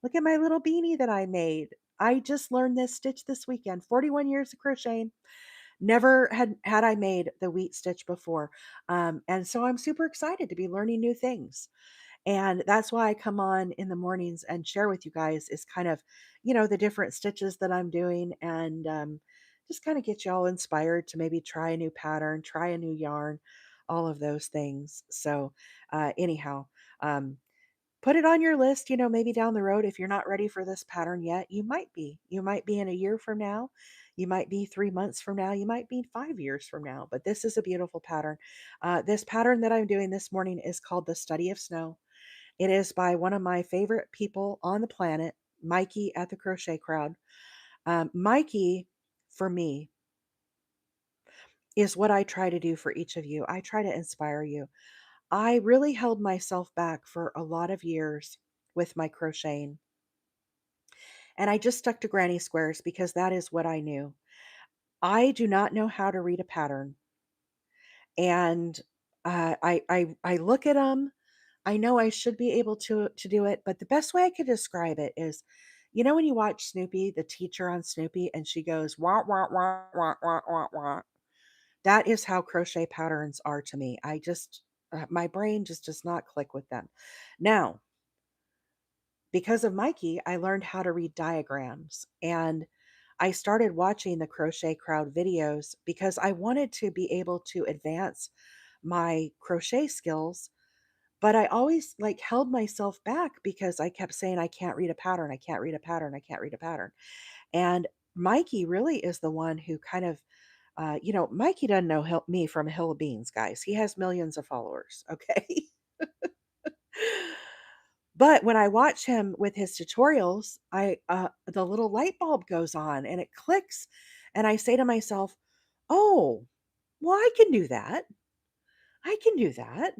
Look at my little beanie that I made. I just learned this stitch this weekend. 41 years of crocheting. Never had I made the wheat stitch before. And so I'm super excited to be learning new things. And that's why I come on in the mornings and share with you guys is kind of, the different stitches that I'm doing and just kind of get you all inspired to maybe try a new pattern, try a new yarn, all of those things. So, anyhow, um, put it on your list, maybe down the road if you're not ready for this pattern yet. You might be. You might be in a year from now. You might be 3 months from now. You might be 5 years from now. But this is a beautiful pattern. This pattern that I'm doing this morning is called The Study of Snow. It is by one of my favorite people on the planet, Mikey at the Crochet Crowd. Mikey, for me, is what I try to do for each of you. I try to inspire you. I really held myself back for a lot of years with my crocheting. And I just stuck to granny squares because that is what I knew. I do not know how to read a pattern. And I look at them. I know I should be able to do it, but the best way I could describe it is, when you watch Snoopy, the teacher on Snoopy, and she goes wah wah wah wah wah wah wah. That is how crochet patterns are to me. I just my brain just does not click with them. Now, because of Mikey, I learned how to read diagrams and I started watching the Crochet Crowd videos because I wanted to be able to advance my crochet skills, but I always like held myself back because I kept saying I can't read a pattern, I can't read a pattern, I can't read a pattern. And Mikey really is the one who kind of Mikey doesn't know me from a hill of beans, guys. He has millions of followers, okay? But when I watch him with his tutorials, the little light bulb goes on and it clicks, and I say to myself, "Oh, well, I can do that. I can do that."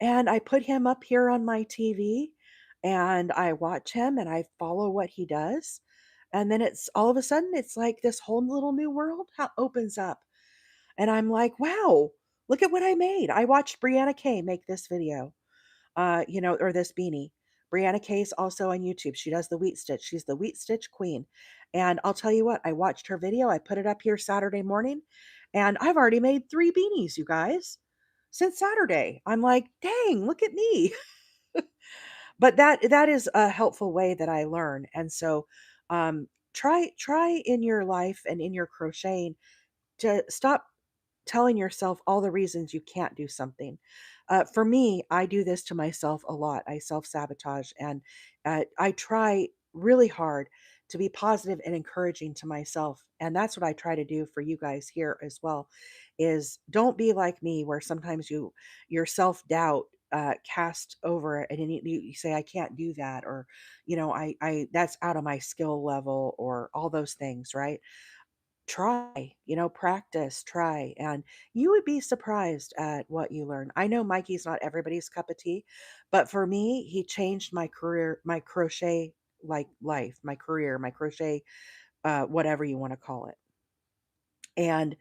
And I put him up here on my TV and I watch him and I follow what he does. And then it's all of a sudden it's like this whole little new world opens up. And I'm like, "Wow, look at what I made." I watched Brianna Kay make this video, or this beanie. Brianna Kay is also on YouTube. She does the wheat stitch. She's the wheat stitch queen. And I'll tell you what, I watched her video. I put it up here Saturday morning, and I've already made 3 beanies, you guys, since Saturday. I'm like, dang, look at me. but that is a helpful way that I learn. And so try in your life and in your crocheting to stop telling yourself all the reasons you can't do something. For me, I do this to myself a lot. I self sabotage, and I try really hard to be positive and encouraging to myself. And that's what I try to do for you guys here as well. Is don't be like me, where sometimes your self doubt cast over it, and you say I can't do that, or I that's out of my skill level, or all those things, right? Try, practice, try, and you would be surprised at what you learn. I know Mikey's not everybody's cup of tea, but for me, he changed my career, my crochet like life, my career, my crochet, whatever you want to call it. And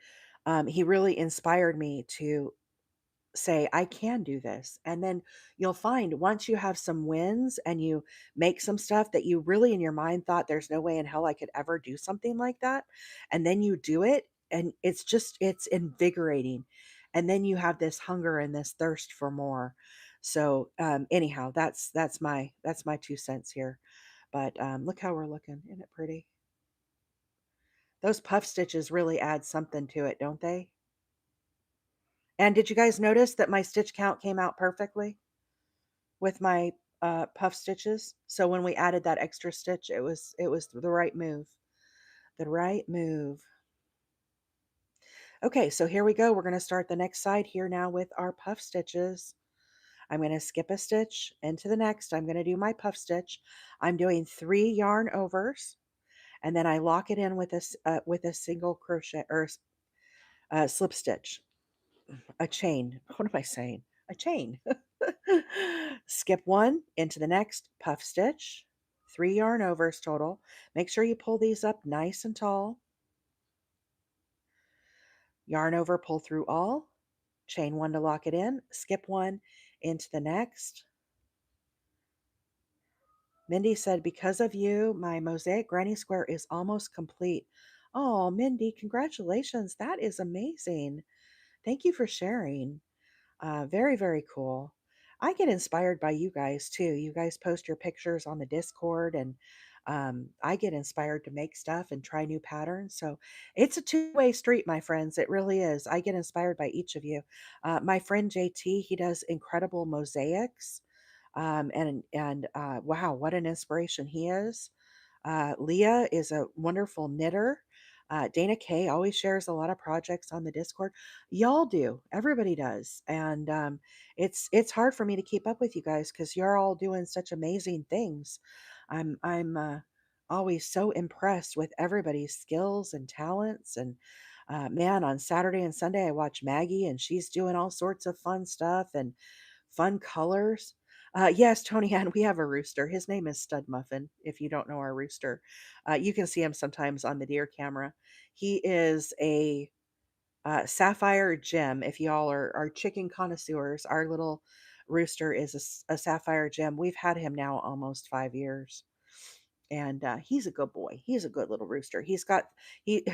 he really inspired me to say, I can do this. And then you'll find once you have some wins and you make some stuff that you really in your mind thought there's no way in hell I could ever do something like that. And then you do it, and it's invigorating. And then you have this hunger and this thirst for more. So anyhow, that's my 2 cents here. But look how we're looking. Isn't it pretty? Those puff stitches really add something to it, don't they? And did you guys notice that my stitch count came out perfectly with my puff stitches? So when we added that extra stitch, it was the right move. The right move. Okay, so here we go. We're going to start the next side here now with our puff stitches. I'm going to skip a stitch into the next. I'm going to do my puff stitch. I'm doing 3 yarn overs, and then I lock it in with a single crochet or slip stitch. A chain. What am I saying? A chain. Skip one into the next, puff stitch, 3 yarn overs total. Make sure you pull these up nice and tall. Yarn over, pull through all, chain one to lock it in, skip one into the next. Mindy said, because of you, my mosaic granny square is almost complete. Oh, Mindy, congratulations. That is amazing. Thank you for sharing. Very, very cool. I get inspired by you guys too. You guys post your pictures on the Discord, and I get inspired to make stuff and try new patterns. So it's a two-way street, my friends. It really is. I get inspired by each of you. My friend JT, he does incredible mosaics. And wow, what an inspiration he is. Leah is a wonderful knitter. Dana Kay always shares a lot of projects on the Discord. Y'all do. Everybody does. And it's hard for me to keep up with you guys because you're all doing such amazing things. I'm always so impressed with everybody's skills and talents. And man, on Saturday and Sunday, I watch Maggie, and she's doing all sorts of fun stuff and fun colors. Yes, Tony Ann, we have a rooster. His name is Stud Muffin. If you don't know our rooster, you can see him sometimes on the deer camera. He is a sapphire gem. If y'all are chicken connoisseurs, our little rooster is a sapphire gem. We've had him now almost 5 years, and he's a good boy. He's a good little rooster. He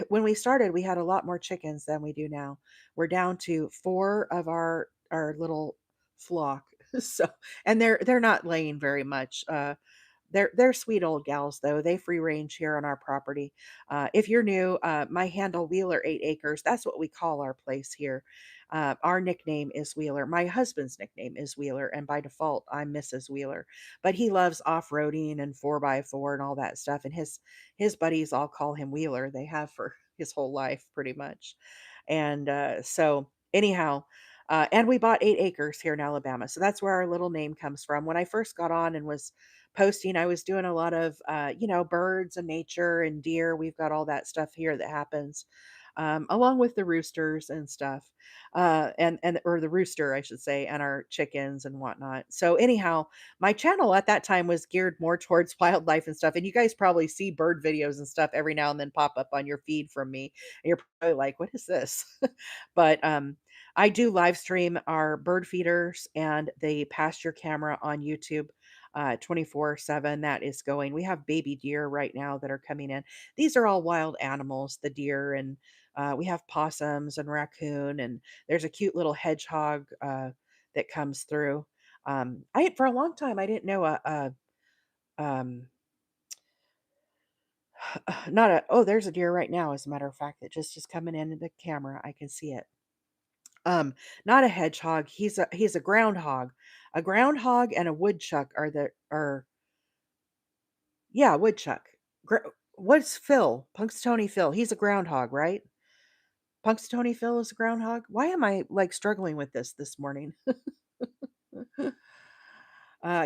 when we started, we had a lot more chickens than we do now. We're down to 4 of our little flock. So, and they're not laying very much. They're sweet old gals though. They free range here on our property. If you're new, my handle Wheeler 8 Acres. That's what we call our place here. Our nickname is Wheeler. My husband's nickname is Wheeler, and by default, I'm Mrs. Wheeler. But he loves off roading and 4x4 and all that stuff. And his buddies all call him Wheeler. They have for his whole life, pretty much. And so anyhow. And we bought 8 acres here in Alabama. So that's where our little name comes from. When I first got on and was posting, I was doing a lot of, birds and nature and deer. We've got all that stuff here that happens, along with the roosters and stuff, and or the rooster, I should say, and our chickens and whatnot. So anyhow, my channel at that time was geared more towards wildlife and stuff. And you guys probably see bird videos and stuff every now and then pop up on your feed from me. And you're probably like, "What is this?" But I do live stream our bird feeders and the pasture camera on YouTube 24/7. That is going. We have baby deer right now that are coming in. These are all wild animals, the deer, and we have possums and raccoon, and there's a cute little hedgehog that comes through. I for a long time I didn't know um not a oh, there's a deer right now, as a matter of fact, that just coming into the camera. I can see it. Um, Not a hedgehog. He's a groundhog. A groundhog and a woodchuck are yeah, woodchuck. What's Phil? Punxsutawney Phil. He's a groundhog, right? Punxsutawney Phil is a groundhog. Why am I like struggling with this morning?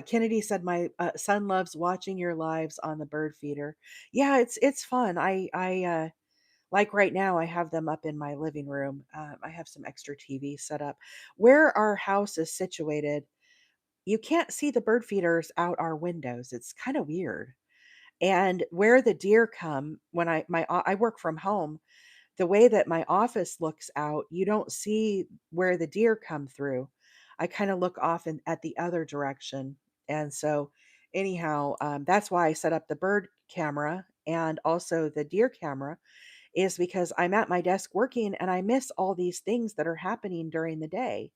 Kennedy said, "My son loves watching your lives on the bird feeder." Yeah, it's fun. I like right now, I have them up in my living room. I have some extra TV set up. Where our house is situated, you can't see the bird feeders out our windows. It's kind of weird. And where the deer come when I work from home, the way that my office looks out, you don't see where the deer come through. I kind of look off at the other direction. And so, anyhow, that's why I set up the bird camera and also the deer camera, is because I'm at my desk working and I miss all these things that are happening during the day.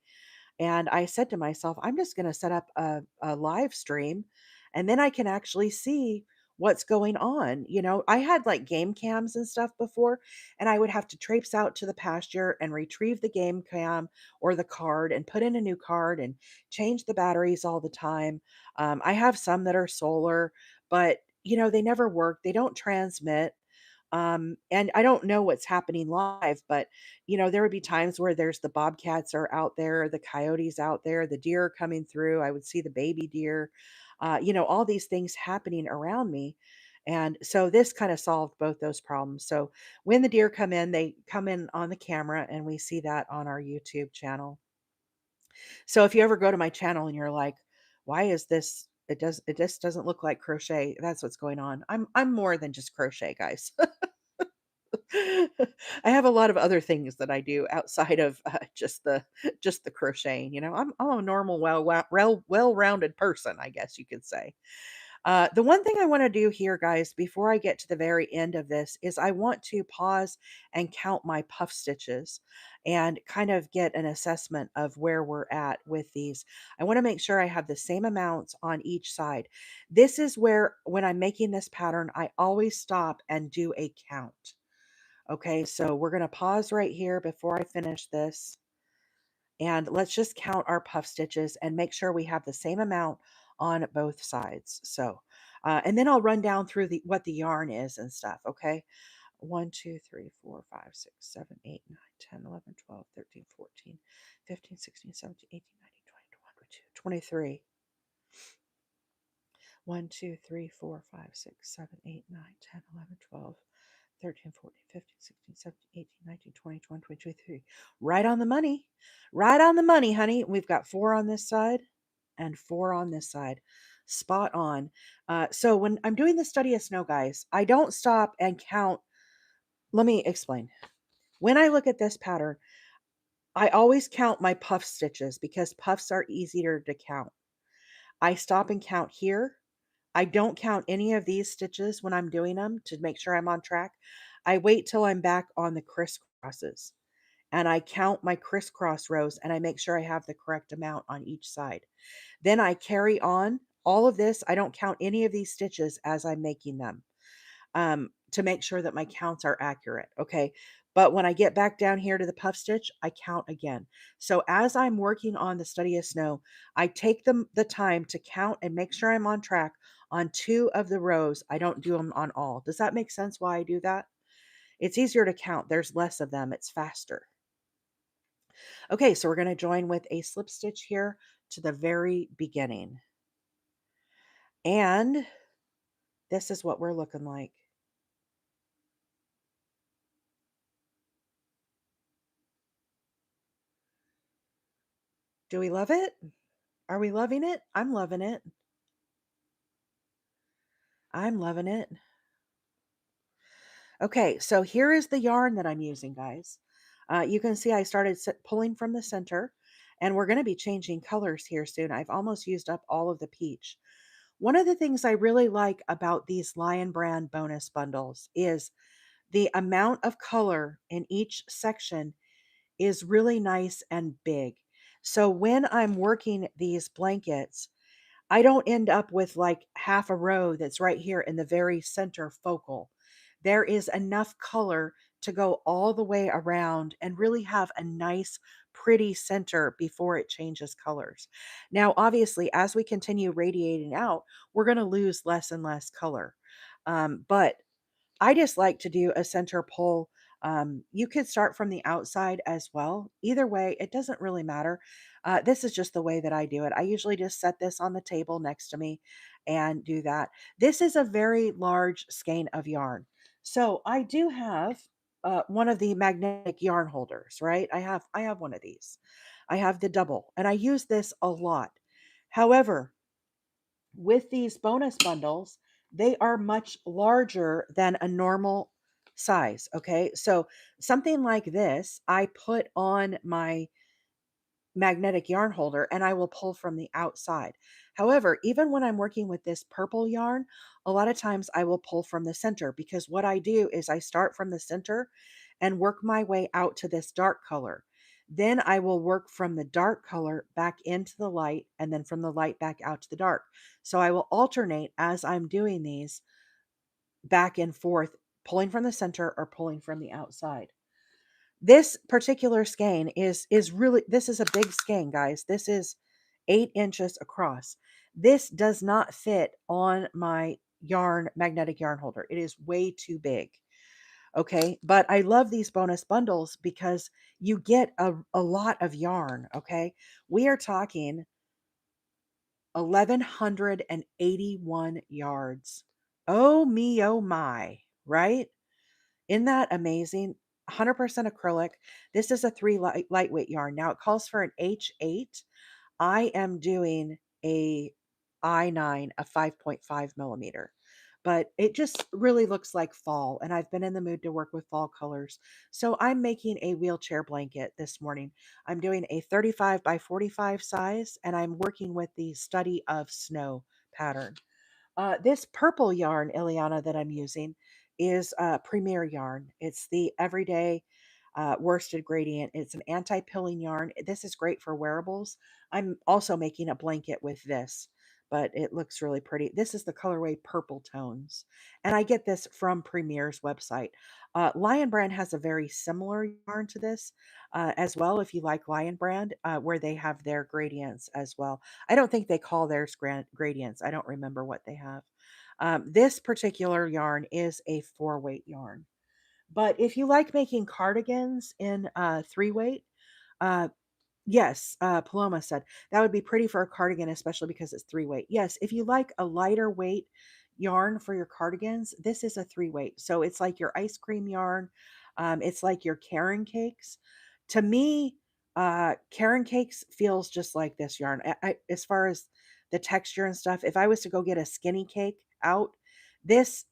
And I said to myself, I'm just going to set up a live stream and then I can actually see what's going on. I had like game cams and stuff before, and I would have to traipse out to the pasture and retrieve the game cam or the card and put in a new card and change the batteries all the time. I have some that are solar, but they never work, they don't transmit. And I don't know what's happening live, but there would be times where there's the bobcats are out there, the coyotes out there, the deer are coming through. I would see the baby deer, all these things happening around me. And so this kind of solved both those problems. So when the deer come in, they come in on the camera and we see that on our YouTube channel. So if you ever go to my channel and you're like, why is this? It just doesn't look like crochet. That's what's going on. I'm more than just crochet, guys. I have a lot of other things that I do outside of just the crocheting. I'm a normal, well-rounded person, I guess you could say. The one thing I want to do here, guys, before I get to the very end of this, is I want to pause and count my puff stitches and kind of get an assessment of where we're at with these. I want to make sure I have the same amounts on each side. This is where, when I'm making this pattern, I always stop and do a count. Okay, so we're going to pause right here before I finish this. And let's just count our puff stitches and make sure we have the same amount on both sides. So, and then I'll run down through what the yarn is and stuff. Okay. 1, 2, 3, 4, 5, 6, 7, 8, 9, 10, 11, 12, 13, 14, 15, 16, 17, 18, 19, 20, 21, 22, 23. 1, 2, 3, 4, 5, 6, 7, 8, 9, 10, 11, 12, 13, 14, 15, 16, 17, 18, 19, 20, 21, 22, 23. Right on the money. Right on the money, honey. We've got 4 on this side and 4 on this side. Spot on. So when I'm doing the study of snow, guys, I don't stop and count. Let me explain. When I look at this pattern, I always count my puff stitches because puffs are easier to count. I stop and count here. I don't count any of these stitches when I'm doing them to make sure I'm on track. I wait till I'm back on the crisscrosses and I count my crisscross rows and I make sure I have the correct amount on each side. Then I carry on all of this. I don't count any of these stitches as I'm making them, to make sure that my counts are accurate. Okay. But when I get back down here to the puff stitch, I count again. So as I'm working on the study of snow, I take the time to count and make sure I'm on track on 2 of the rows. I don't do them on all. Does that make sense why I do that? It's easier to count. There's less of them. It's faster. Okay, so we're going to join with a slip stitch here to the very beginning. And this is what we're looking like. Do we love it? Are we loving it? I'm loving it. I'm loving it. Okay, so here is the yarn that I'm using, guys. You can see I started pulling from the center, and we're going to be changing colors here soon. I've almost used up all of the peach. One of the things I really like about these Lion Brand bonus bundles is the amount of color in each section is really nice and big. So when I'm working these blankets, I don't end up with like half a row that's right here in the very center focal. There is enough color to go all the way around and really have a nice, pretty center before it changes colors. Now, obviously, as we continue radiating out, we're going to lose less and less color. But I just like to do a center pull. You could start from the outside as well. Either way, it doesn't really matter. This is just the way that I do it. I usually just set this on the table next to me and do that. This is a very large skein of yarn. So I do have one of the magnetic yarn holders, right? I have one of these. I have the double, and I use this a lot. However, with these bonus bundles, they are much larger than a normal size. Okay. So something like this, I put on my magnetic yarn holder and I will pull from the outside. However, even when I'm working with this purple yarn, a lot of times I will pull from the center because what I do is I start from the center and work my way out to this dark color. Then I will work from the dark color back into the light and then from the light back out to the dark. So I will alternate as I'm doing these back and forth, pulling from the center or pulling from the outside. This particular skein is really, this is a big skein, guys. This is 8 inches across. This does not fit on my magnetic yarn holder. It is way too big. Okay. But I love these bonus bundles because you get a lot of yarn. Okay. We are talking 1,181 yards. Oh me, oh my, right? Isn't that amazing? 100% acrylic. This is a lightweight yarn. Now it calls for an H8. I am doing a I9, a 5.5 millimeter, but it just really looks like fall. And I've been in the mood to work with fall colors. So I'm making a wheelchair blanket this morning. I'm doing a 35 by 45 size, and I'm working with the Study of Snow pattern. This purple yarn, Ileana, that I'm using is Premier yarn. It's the everyday worsted gradient. It's an anti-pilling yarn. This is great for wearables. I'm also making a blanket with this, but it looks really pretty. This is the colorway Purple Tones, and I get this from Premier's website. Lion Brand has a very similar yarn to this as well. If you like Lion Brand, where they have their gradients as well. I don't think they call theirs gradients. I don't remember what they have. This particular yarn is a 4 weight yarn. But if you like making cardigans in 3 weight, uh, yes, Paloma said that would be pretty for a cardigan, especially because it's 3 weight. Yes, if you like a lighter weight yarn for your cardigans, this is a 3 weight. So it's like your ice cream yarn. It's like your Karen cakes. To me, Karen cakes feels just like this yarn. As far as the texture and stuff, if I was to go get a skinny cake out, this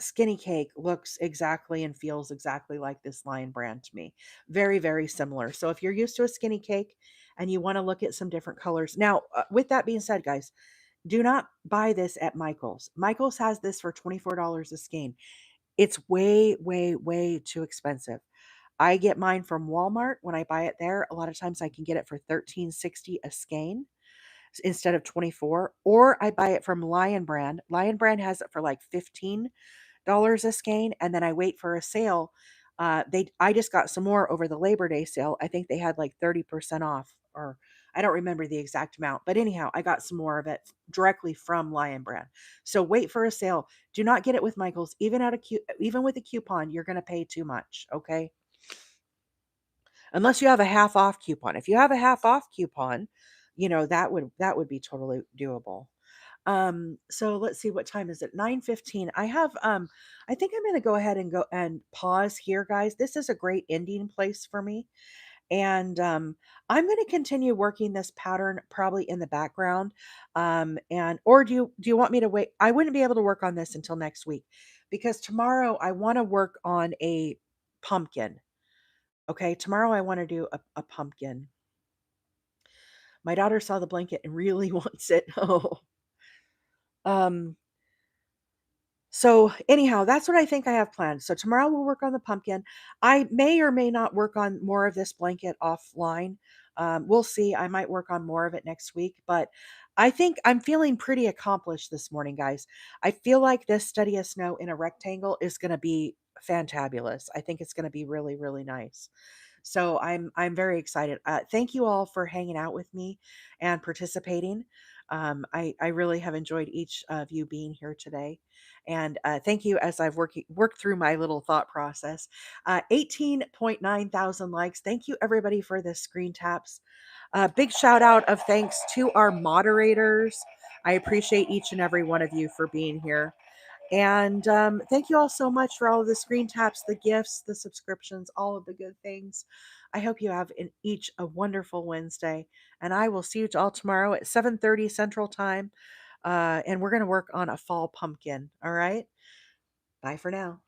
skinny cake looks exactly and feels exactly like this Lion Brand to me. Very, very similar. So if you're used to a skinny cake and you want to look at some different colors. Now, with that being said, guys, do not buy this at Michael's. Michael's has this for $24 a skein. It's way, way, way too expensive. I get mine from Walmart when I buy it there. A lot of times I can get it for $13.60 a skein instead of 24, or I buy it from Lion Brand. Lion Brand has it for like $15 a skein, and then I wait for a sale. I just got some more over the Labor Day sale. I think they had like 30% off, or I don't remember the exact amount, but anyhow, I got some more of it directly from Lion Brand. So wait for a sale. Do not get it with Michaels. Even with a coupon, you're going to pay too much. Okay, unless you have a half off coupon. If you have a half off coupon, that would be totally doable. So let's see, what time is it? 9:15. I think I'm going to go ahead and go and pause here, guys. This is a great ending place for me. And I'm going to continue working this pattern probably in the background. And or do you want me to wait? I wouldn't be able to work on this until next week because tomorrow I want to work on a pumpkin. Okay, tomorrow I want to do a pumpkin. My daughter saw the blanket and really wants it. Oh. Um, So anyhow, that's what I think I have planned. So tomorrow we'll work on the pumpkin. I may or may not work on more of this blanket offline. We'll see. I might work on more of it next week, but I think I'm feeling pretty accomplished this morning, guys. I feel like this study of snow in a rectangle is going to be fantabulous. I think it's going to be really, really nice. So I'm very excited. Thank you all for hanging out with me and participating. I really have enjoyed each of you being here today, and thank you as I've worked through my little thought process. 18.9 thousand likes. Thank you everybody for the screen taps. Big shout out of thanks to our moderators. I appreciate each and every one of you for being here. And thank you all so much for all of the screen taps, the gifts, the subscriptions, all of the good things. I hope you have in each a wonderful Wednesday. And I will see you all tomorrow at 7:30 Central Time. And we're going to work on a fall pumpkin. All right. Bye for now.